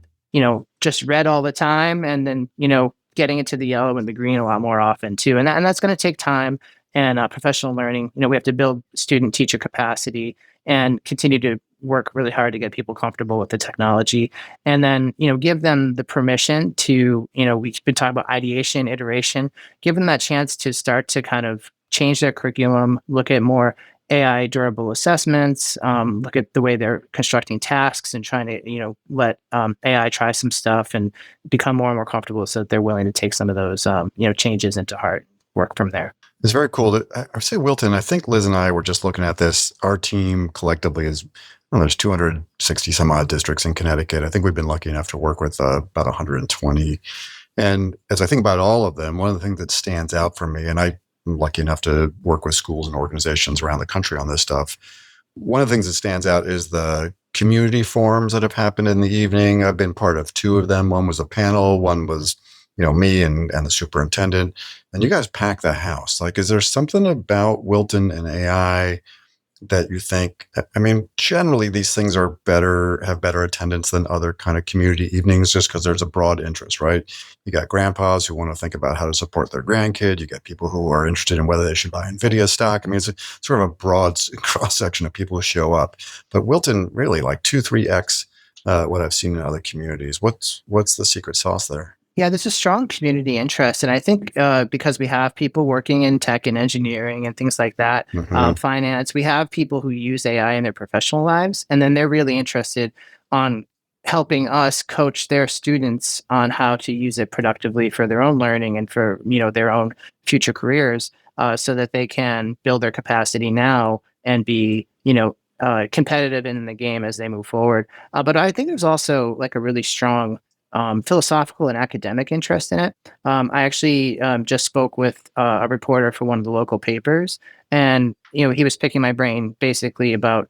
Speaker 4: just red all the time and then, getting into the yellow and the green a lot more often too. And that's going to take time and professional learning. We have to build student teacher capacity and continue to work really hard to get people comfortable with the technology. And then, give them the permission to, we've been talking about ideation, iteration, give them that chance to start to kind of change their curriculum, look at more AI durable assessments, look at the way they're constructing tasks and trying to, let AI try some stuff and become more and more comfortable so that they're willing to take some of those, changes into heart, work from there.
Speaker 1: It's very cool. I say, Wilton, I think Liz and I were just looking at this. Our team collectively is, there's 260 some odd districts in Connecticut. I think we've been lucky enough to work with about 120. And as I think about all of them, one of the things that stands out for me, and I'm lucky enough to work with schools and organizations around the country on this stuff, one of the things that stands out is the community forums that have happened in the evening. I've been part of 2 of them. One was a panel, one was me and the superintendent, and you guys pack the house. Like, is there something about Wilton and AI that you think, I mean, generally these things have better attendance than other kind of community evenings just because there's a broad interest, right? You got grandpas who want to think about how to support their grandkid. You got people who are interested in whether they should buy NVIDIA stock. I mean, it's sort of a broad cross section of people who show up. But Wilton really like 2-3x what I've seen in other communities. What's the secret sauce there?
Speaker 4: Yeah, there's a strong community interest. And I think because we have people working in tech and engineering and things like that, finance, we have people who use AI in their professional lives. And then they're really interested on helping us coach their students on how to use it productively for their own learning and for, their own future careers so that they can build their capacity now and be, competitive in the game as they move forward. But I think there's also like a really strong philosophical and academic interest in it. I actually just spoke with a reporter for one of the local papers, and he was picking my brain basically about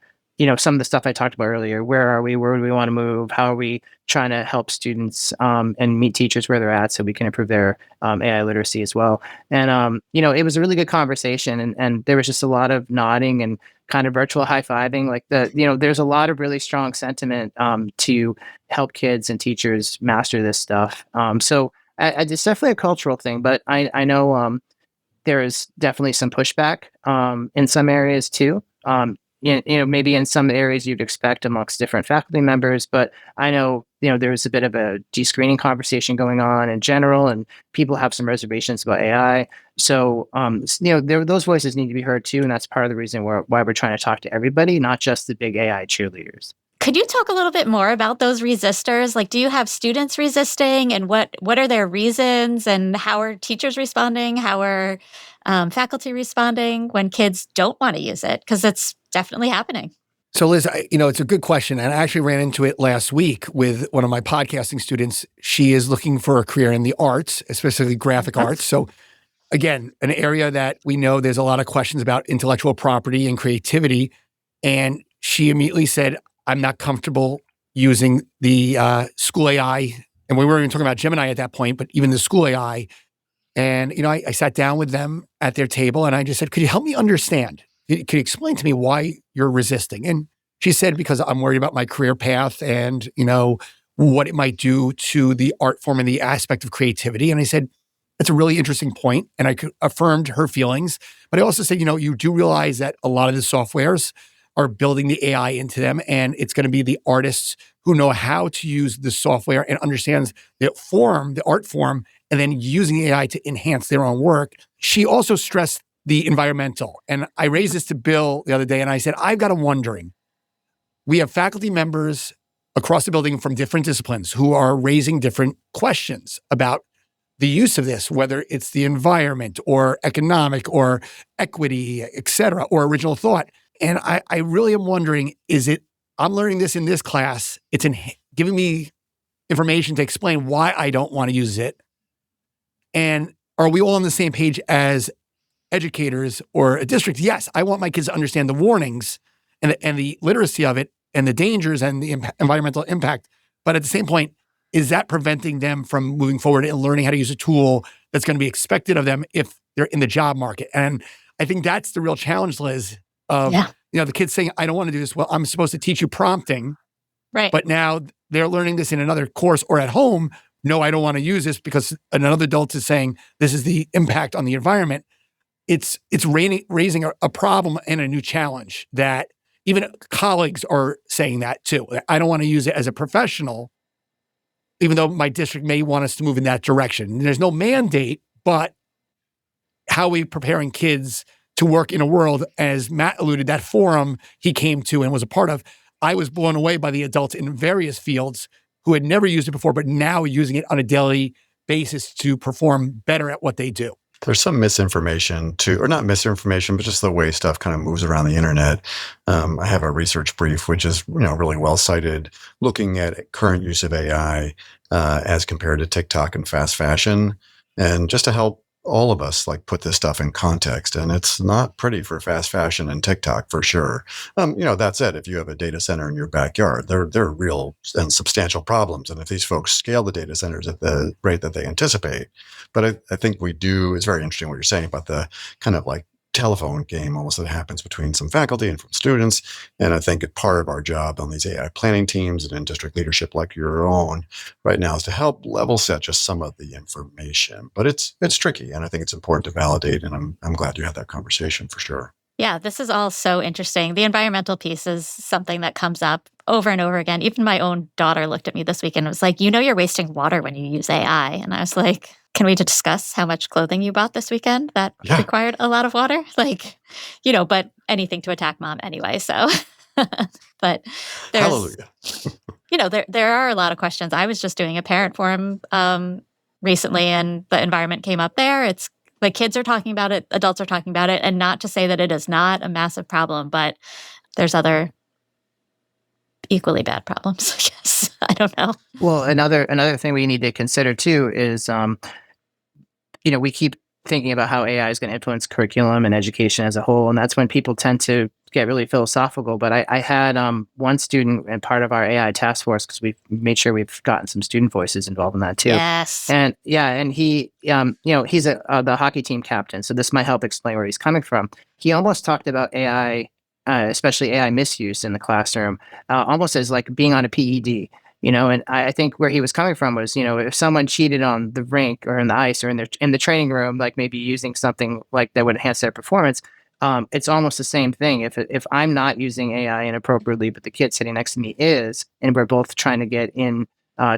Speaker 4: some of the stuff I talked about earlier. Where are we? Where do we want to move? How are we trying to help students and meet teachers where they're at so we can improve their AI literacy as well? And it was a really good conversation, and there was just a lot of nodding and kind of virtual high-fiving. Like there's a lot of really strong sentiment to help kids and teachers master this stuff. So it's definitely a cultural thing, but I know there is definitely some pushback in some areas too. Maybe in some areas you'd expect amongst different faculty members, but I know, there's a bit of a de-screening conversation going on in general, and people have some reservations about AI. So, those voices need to be heard too, and that's part of the reason why we're trying to talk to everybody, not just the big AI cheerleaders.
Speaker 2: Could you talk a little bit more about those resistors? Like, do you have students resisting, and what are their reasons, and how are teachers responding? How are faculty responding when kids don't want to use it? Because it's definitely happening.
Speaker 3: So Liz, it's a good question. And I actually ran into it last week with one of my podcasting students. She is looking for a career in the arts, especially graphic arts. So again, an area that we know there's a lot of questions about intellectual property and creativity. And she immediately said, I'm not comfortable using the school AI. And we weren't even talking about Gemini at that point, but even the school AI. And, I sat down with them at their table and I just said, could you help me understand? Could you explain to me why you're resisting? And she said, because I'm worried about my career path and, what it might do to the art form and the aspect of creativity. And I said, that's a really interesting point. And I affirmed her feelings. But I also said, you do realize that a lot of the softwares are building the AI into them. And it's going to be the artists who know how to use the software and understands the art form, and then using AI to enhance their own work. She also stressed the environmental. And I raised this to Bill the other day, and I said, I've got a wondering. We have faculty members across the building from different disciplines who are raising different questions about the use of this, whether it's the environment or economic or equity, et cetera, or original thought. And I really am wondering, I'm learning this in this class, it's giving me information to explain why I don't want to use it. And are we all on the same page as educators or a district? Yes, I want my kids to understand the warnings and the literacy of it and the dangers and the environmental impact. But at the same point, is that preventing them from moving forward and learning how to use a tool that's going to be expected of them if they're in the job market? And I think that's the real challenge, Liz, of the kids saying, I don't want to do this. Well, I'm supposed to teach you prompting.
Speaker 2: Right.
Speaker 3: But now they're learning this in another course or at home. No, I don't want to use this because another adult is saying this is the impact on the environment. It's raising a problem and a new challenge that even colleagues are saying that too. I don't want to use it as a professional, even though my district may want us to move in that direction. There's no mandate, but how are we preparing kids to work in a world, as Matt alluded, that forum he came to and was a part of, I was blown away by the adults in various fields who had never used it before, but now using it on a daily basis to perform better at what they do.
Speaker 1: There's some misinformation too, or not misinformation, but just the way stuff kind of moves around the internet. I have a research brief, which is really well cited, looking at current use of AI as compared to TikTok and fast fashion. And just to help all of us like put this stuff in context, and it's not pretty for fast fashion and TikTok for sure. That said, if you have a data center in your backyard, there are real and substantial problems. And if these folks scale the data centers at the rate that they anticipate, but I think it's very interesting what you're saying about the kind of like telephone game almost that happens between some faculty and from students. And I think part of our job on these AI planning teams and in district leadership like your own right now is to help level set just some of the information. But it's tricky, and I think it's important to validate, and I'm glad you had that conversation for sure.
Speaker 2: Yeah, this is all so interesting. The environmental piece is something that comes up over and over again. Even my own daughter looked at me this weekend and was like, you're wasting water when you use AI. And I was like, can we discuss how much clothing you bought this weekend that required a lot of water? But anything to attack mom anyway. So, but there's,
Speaker 1: hallelujah.
Speaker 2: there are a lot of questions. I was just doing a parent forum recently, and the environment came up there. It's like kids are talking about it, adults are talking about it, and not to say that it is not a massive problem, but there's other equally bad problems, I guess. I don't know.
Speaker 4: Well, another thing we need to consider too is, we keep thinking about how AI is going to influence curriculum and education as a whole, and that's when people tend to get really philosophical. But I had one student and part of our AI task force, because we've made sure we've gotten some student voices involved in that too.
Speaker 2: Yes.
Speaker 4: And he, he's the hockey team captain, so this might help explain where he's coming from. He almost talked about AI, especially AI misuse in the classroom, almost as like being on a PED. And I think where he was coming from was, if someone cheated on the rink or in the ice or in the training room, like maybe using something like that would enhance their performance, it's almost the same thing. If I'm not using AI inappropriately, but the kid sitting next to me is, and we're both trying to get in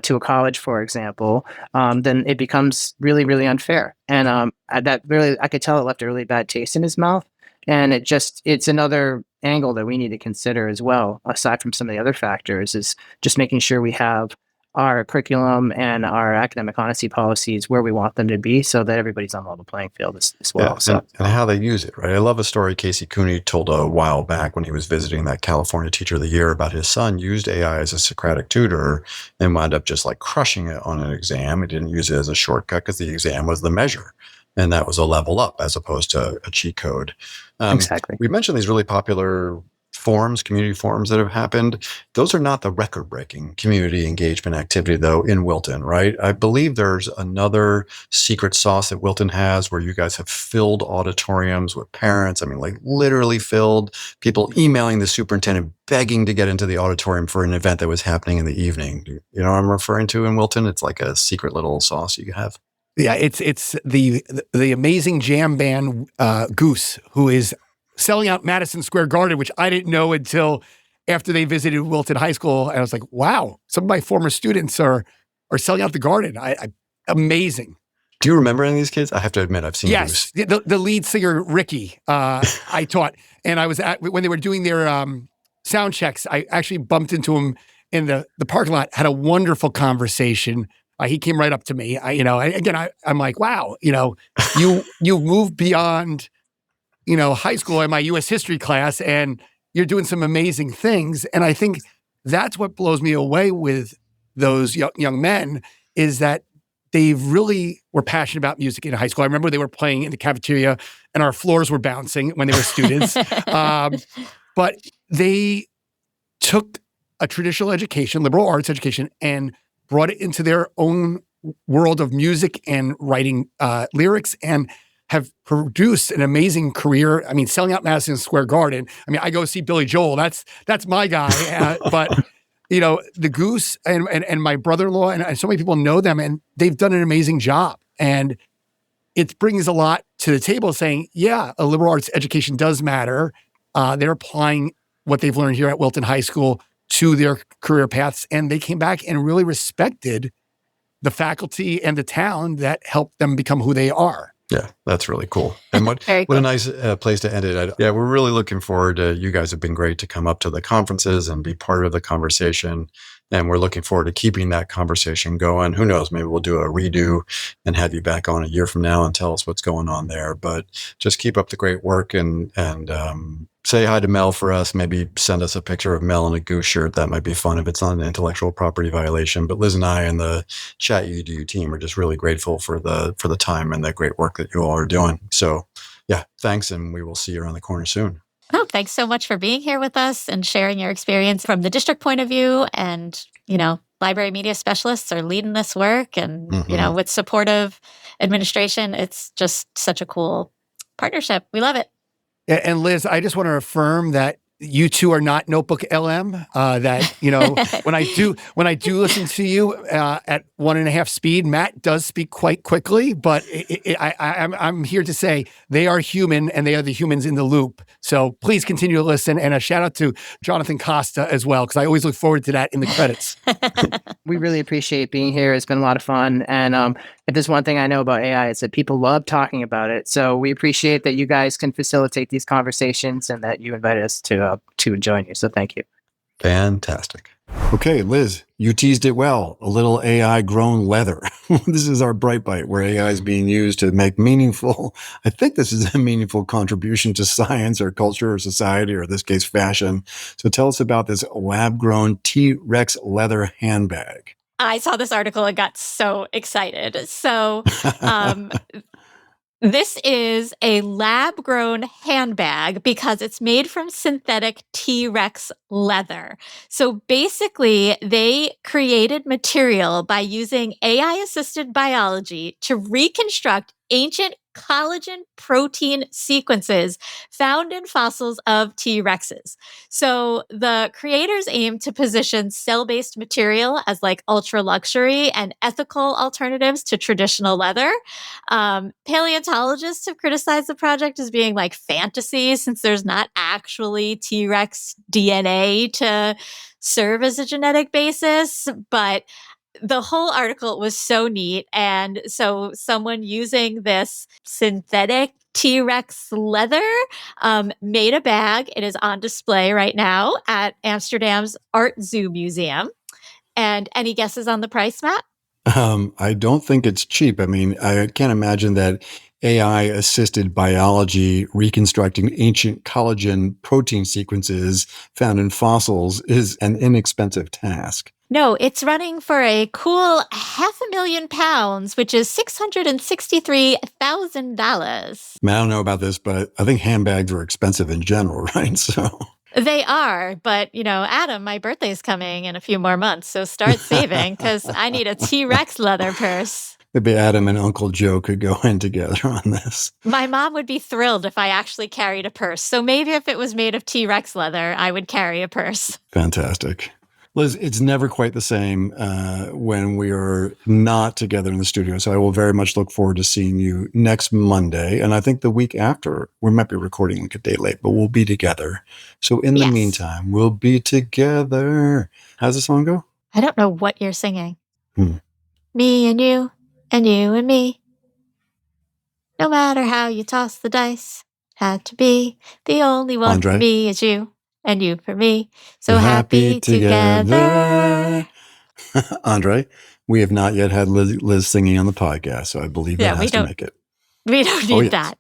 Speaker 4: to a college, for example, then it becomes really, really unfair. And that really, I could tell it left a really bad taste in his mouth. And it's another angle that we need to consider as well, aside from some of the other factors, is just making sure we have our curriculum and our academic honesty policies where we want them to be, so that everybody's on the level playing field as well.
Speaker 1: And how they use it, right? I love a story Casey Cooney told a while back when he was visiting that California Teacher of the Year about his son used AI as a Socratic tutor and wound up just like crushing it on an exam. He didn't use it as a shortcut because the exam was the measure. And that was a level up as opposed to a cheat code.
Speaker 4: Exactly.
Speaker 1: We mentioned these really popular forums, community forums that have happened. Those are not the record-breaking community engagement activity, though, in Wilton, right? I believe there's another secret sauce that Wilton has where you guys have filled auditoriums with parents. I mean, like literally filled, people emailing the superintendent, begging to get into the auditorium for an event that was happening in the evening. You know what I'm referring to in Wilton? It's like a secret little sauce you have.
Speaker 3: Yeah, it's the amazing jam band Goose, who is selling out Madison Square Garden, which I didn't know until after they visited Wilton High School. And I was like, wow, some of my former students are selling out the Garden. Amazing.
Speaker 1: Do you remember any of these kids? I have to admit, I've seen
Speaker 3: Yes,
Speaker 1: Goose.
Speaker 3: the lead singer, Ricky, I taught. And I was when they were doing their sound checks, I actually bumped into him in the parking lot, had a wonderful conversation. He came right up to me. I'm like, wow, you moved beyond, high school in my U.S. history class, and you're doing some amazing things. And I think that's what blows me away with those young men is that they really were passionate about music in high school. I remember they were playing in the cafeteria, and our floors were bouncing when they were students. But they took a traditional education, liberal arts education, and brought it into their own world of music and writing lyrics, and have produced an amazing career. I mean, selling out Madison Square Garden. I mean, I go see Billy Joel. That's my guy. But the Goose and my brother-in-law and so many people know them, and they've done an amazing job. And it brings a lot to the table, saying, yeah, a liberal arts education does matter. They're applying what they've learned here at Wilton High School to their career paths. And they came back and really respected the faculty and the town that helped them become who they are.
Speaker 1: Yeah, that's really cool. And what a nice place to end it. Yeah, we're really looking forward to, you guys have been great to come up to the conferences and be part of the conversation. And we're looking forward to keeping that conversation going. Who knows, maybe we'll do a redo and have you back on a year from now and tell us what's going on there. But just keep up the great work and say hi to Mel for us. Maybe send us a picture of Mel in a goose shirt. That might be fun if it's not an intellectual property violation. But Liz and I and the ChatEDU team are just really grateful for the time and the great work that you all are doing. So yeah, thanks. And we will see you around the corner soon.
Speaker 2: Oh, thanks so much for being here with us and sharing your experience from the district point of view. And, library media specialists are leading this work. And, with supportive administration, it's just such a cool partnership. We love it.
Speaker 3: And Liz, I just want to affirm that you two are not Notebook LM. When I do listen to you at 1.5 speed, Matt does speak quite quickly, but I'm here to say they are human and they are the humans in the loop. So please continue to listen, and a shout out to Jonathan Costa as well, because I always look forward to that in the credits.
Speaker 4: We really appreciate being here. It's been a lot of fun, and if there's one thing I know about AI, it's that people love talking about it. So we appreciate that you guys can facilitate these conversations and that you invited us to join you. So thank you.
Speaker 1: Fantastic. Okay, Liz, you teased it well. A little AI grown leather. This is our Bright Byte, where AI is being used to make I think this is a meaningful contribution to science or culture or society, or in this case, fashion. So tell us about this lab-grown T-Rex leather handbag.
Speaker 2: I saw this article and got so excited. So this is a lab-grown handbag because it's made from synthetic T-Rex leather. So basically, they created material by using AI-assisted biology to reconstruct ancient collagen protein sequences found in fossils of T-Rexes. So the creators aim to position cell-based material as like ultra luxury and ethical alternatives to traditional leather. Paleontologists have criticized the project as being like fantasy, since there's not actually T-Rex DNA to serve as a genetic basis, but the whole article was so neat. And so someone using this synthetic T-Rex leather made a bag. It is on display right now at Amsterdam's Art Zoo Museum. And any guesses on the price, Matt?
Speaker 1: I don't think it's cheap. I mean, I can't imagine that AI-assisted biology reconstructing ancient collagen protein sequences found in fossils is an inexpensive task.
Speaker 2: No, it's running for a cool £500,000, which is $663,000.
Speaker 1: I don't know about this, but I think handbags are expensive in general, right? So
Speaker 2: they are, but Adam, my birthday's coming in a few more months, so start saving because I need a T-Rex leather purse.
Speaker 1: Maybe Adam and Uncle Joe could go in together on this.
Speaker 2: My mom would be thrilled if I actually carried a purse. So maybe if it was made of T-Rex leather, I would carry a purse.
Speaker 1: Fantastic. Liz, it's never quite the same when we are not together in the studio. So I will very much look forward to seeing you next Monday. And I think the week after, we might be recording like a day late, but we'll be together. So in the meantime, we'll be together. How's the song go?
Speaker 2: I don't know what you're singing. Me and you and me. No matter how you toss the dice, had to be the only one
Speaker 1: Andre.
Speaker 2: For me is you. And you for me. So happy together.
Speaker 1: Andre, we have not yet had Liz singing on the podcast, so I believe that has to make it.
Speaker 2: We don't need that.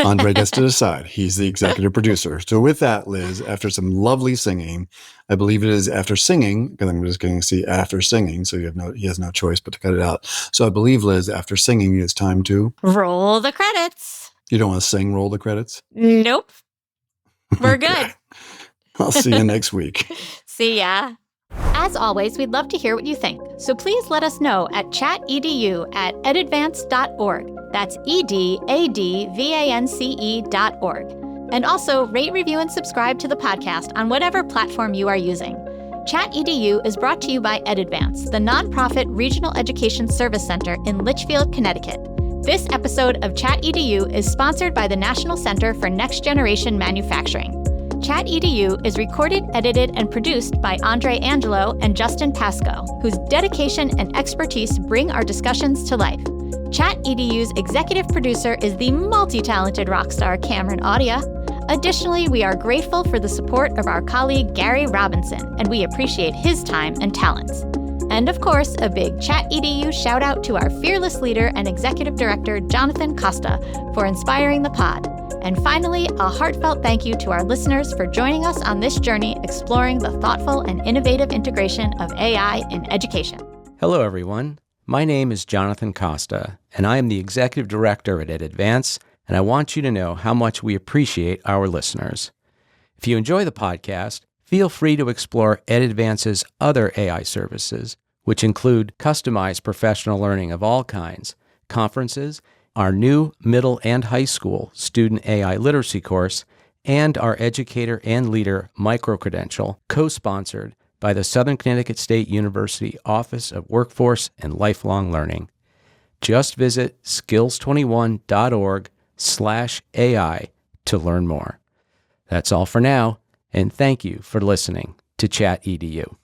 Speaker 1: Andre gets to decide. He's the executive producer. So with that, Liz, after some lovely singing, I believe it is after singing, because I'm just going to see after singing, so he has no choice but to cut it out. So I believe, Liz, after singing, it's time to
Speaker 2: roll the credits.
Speaker 1: You don't want to sing roll the credits?
Speaker 2: Nope. We're good.
Speaker 1: I'll see you next week.
Speaker 2: See ya. As always, we'd love to hear what you think. So please let us know at chatedU@edadvance.org. That's EDADVANCE.org. And also rate, review, and subscribe to the podcast on whatever platform you are using. ChatEDU is brought to you by EdAdvance, the nonprofit regional education service center in Litchfield, Connecticut. This episode of ChatEDU is sponsored by the National Center for Next Generation Manufacturing. ChatEDU is recorded, edited, and produced by Andre Angelo and Justin Pasco, whose dedication and expertise bring our discussions to life. ChatEDU's executive producer is the multi-talented rock star Cameron Audia. Additionally, we are grateful for the support of our colleague Gary Robinson, and we appreciate his time and talents. And of course, a big ChatEDU shout out to our fearless leader and executive director, Jonathan Costa, for inspiring the pod. And finally, a heartfelt thank you to our listeners for joining us on this journey exploring the thoughtful and innovative integration of AI in education.
Speaker 5: Hello, everyone. My name is Jonathan Costa, and I am the executive director at EdAdvance, and I want you to know how much we appreciate our listeners. If you enjoy the podcast, feel free to explore EdAdvance's other AI services, which include customized professional learning of all kinds, conferences, our new middle and high school student AI literacy course, and our educator and leader micro-credential, co-sponsored by the Southern Connecticut State University Office of Workforce and Lifelong Learning. Just visit skills21.org/AI to learn more. That's all for now, and thank you for listening to ChatEDU.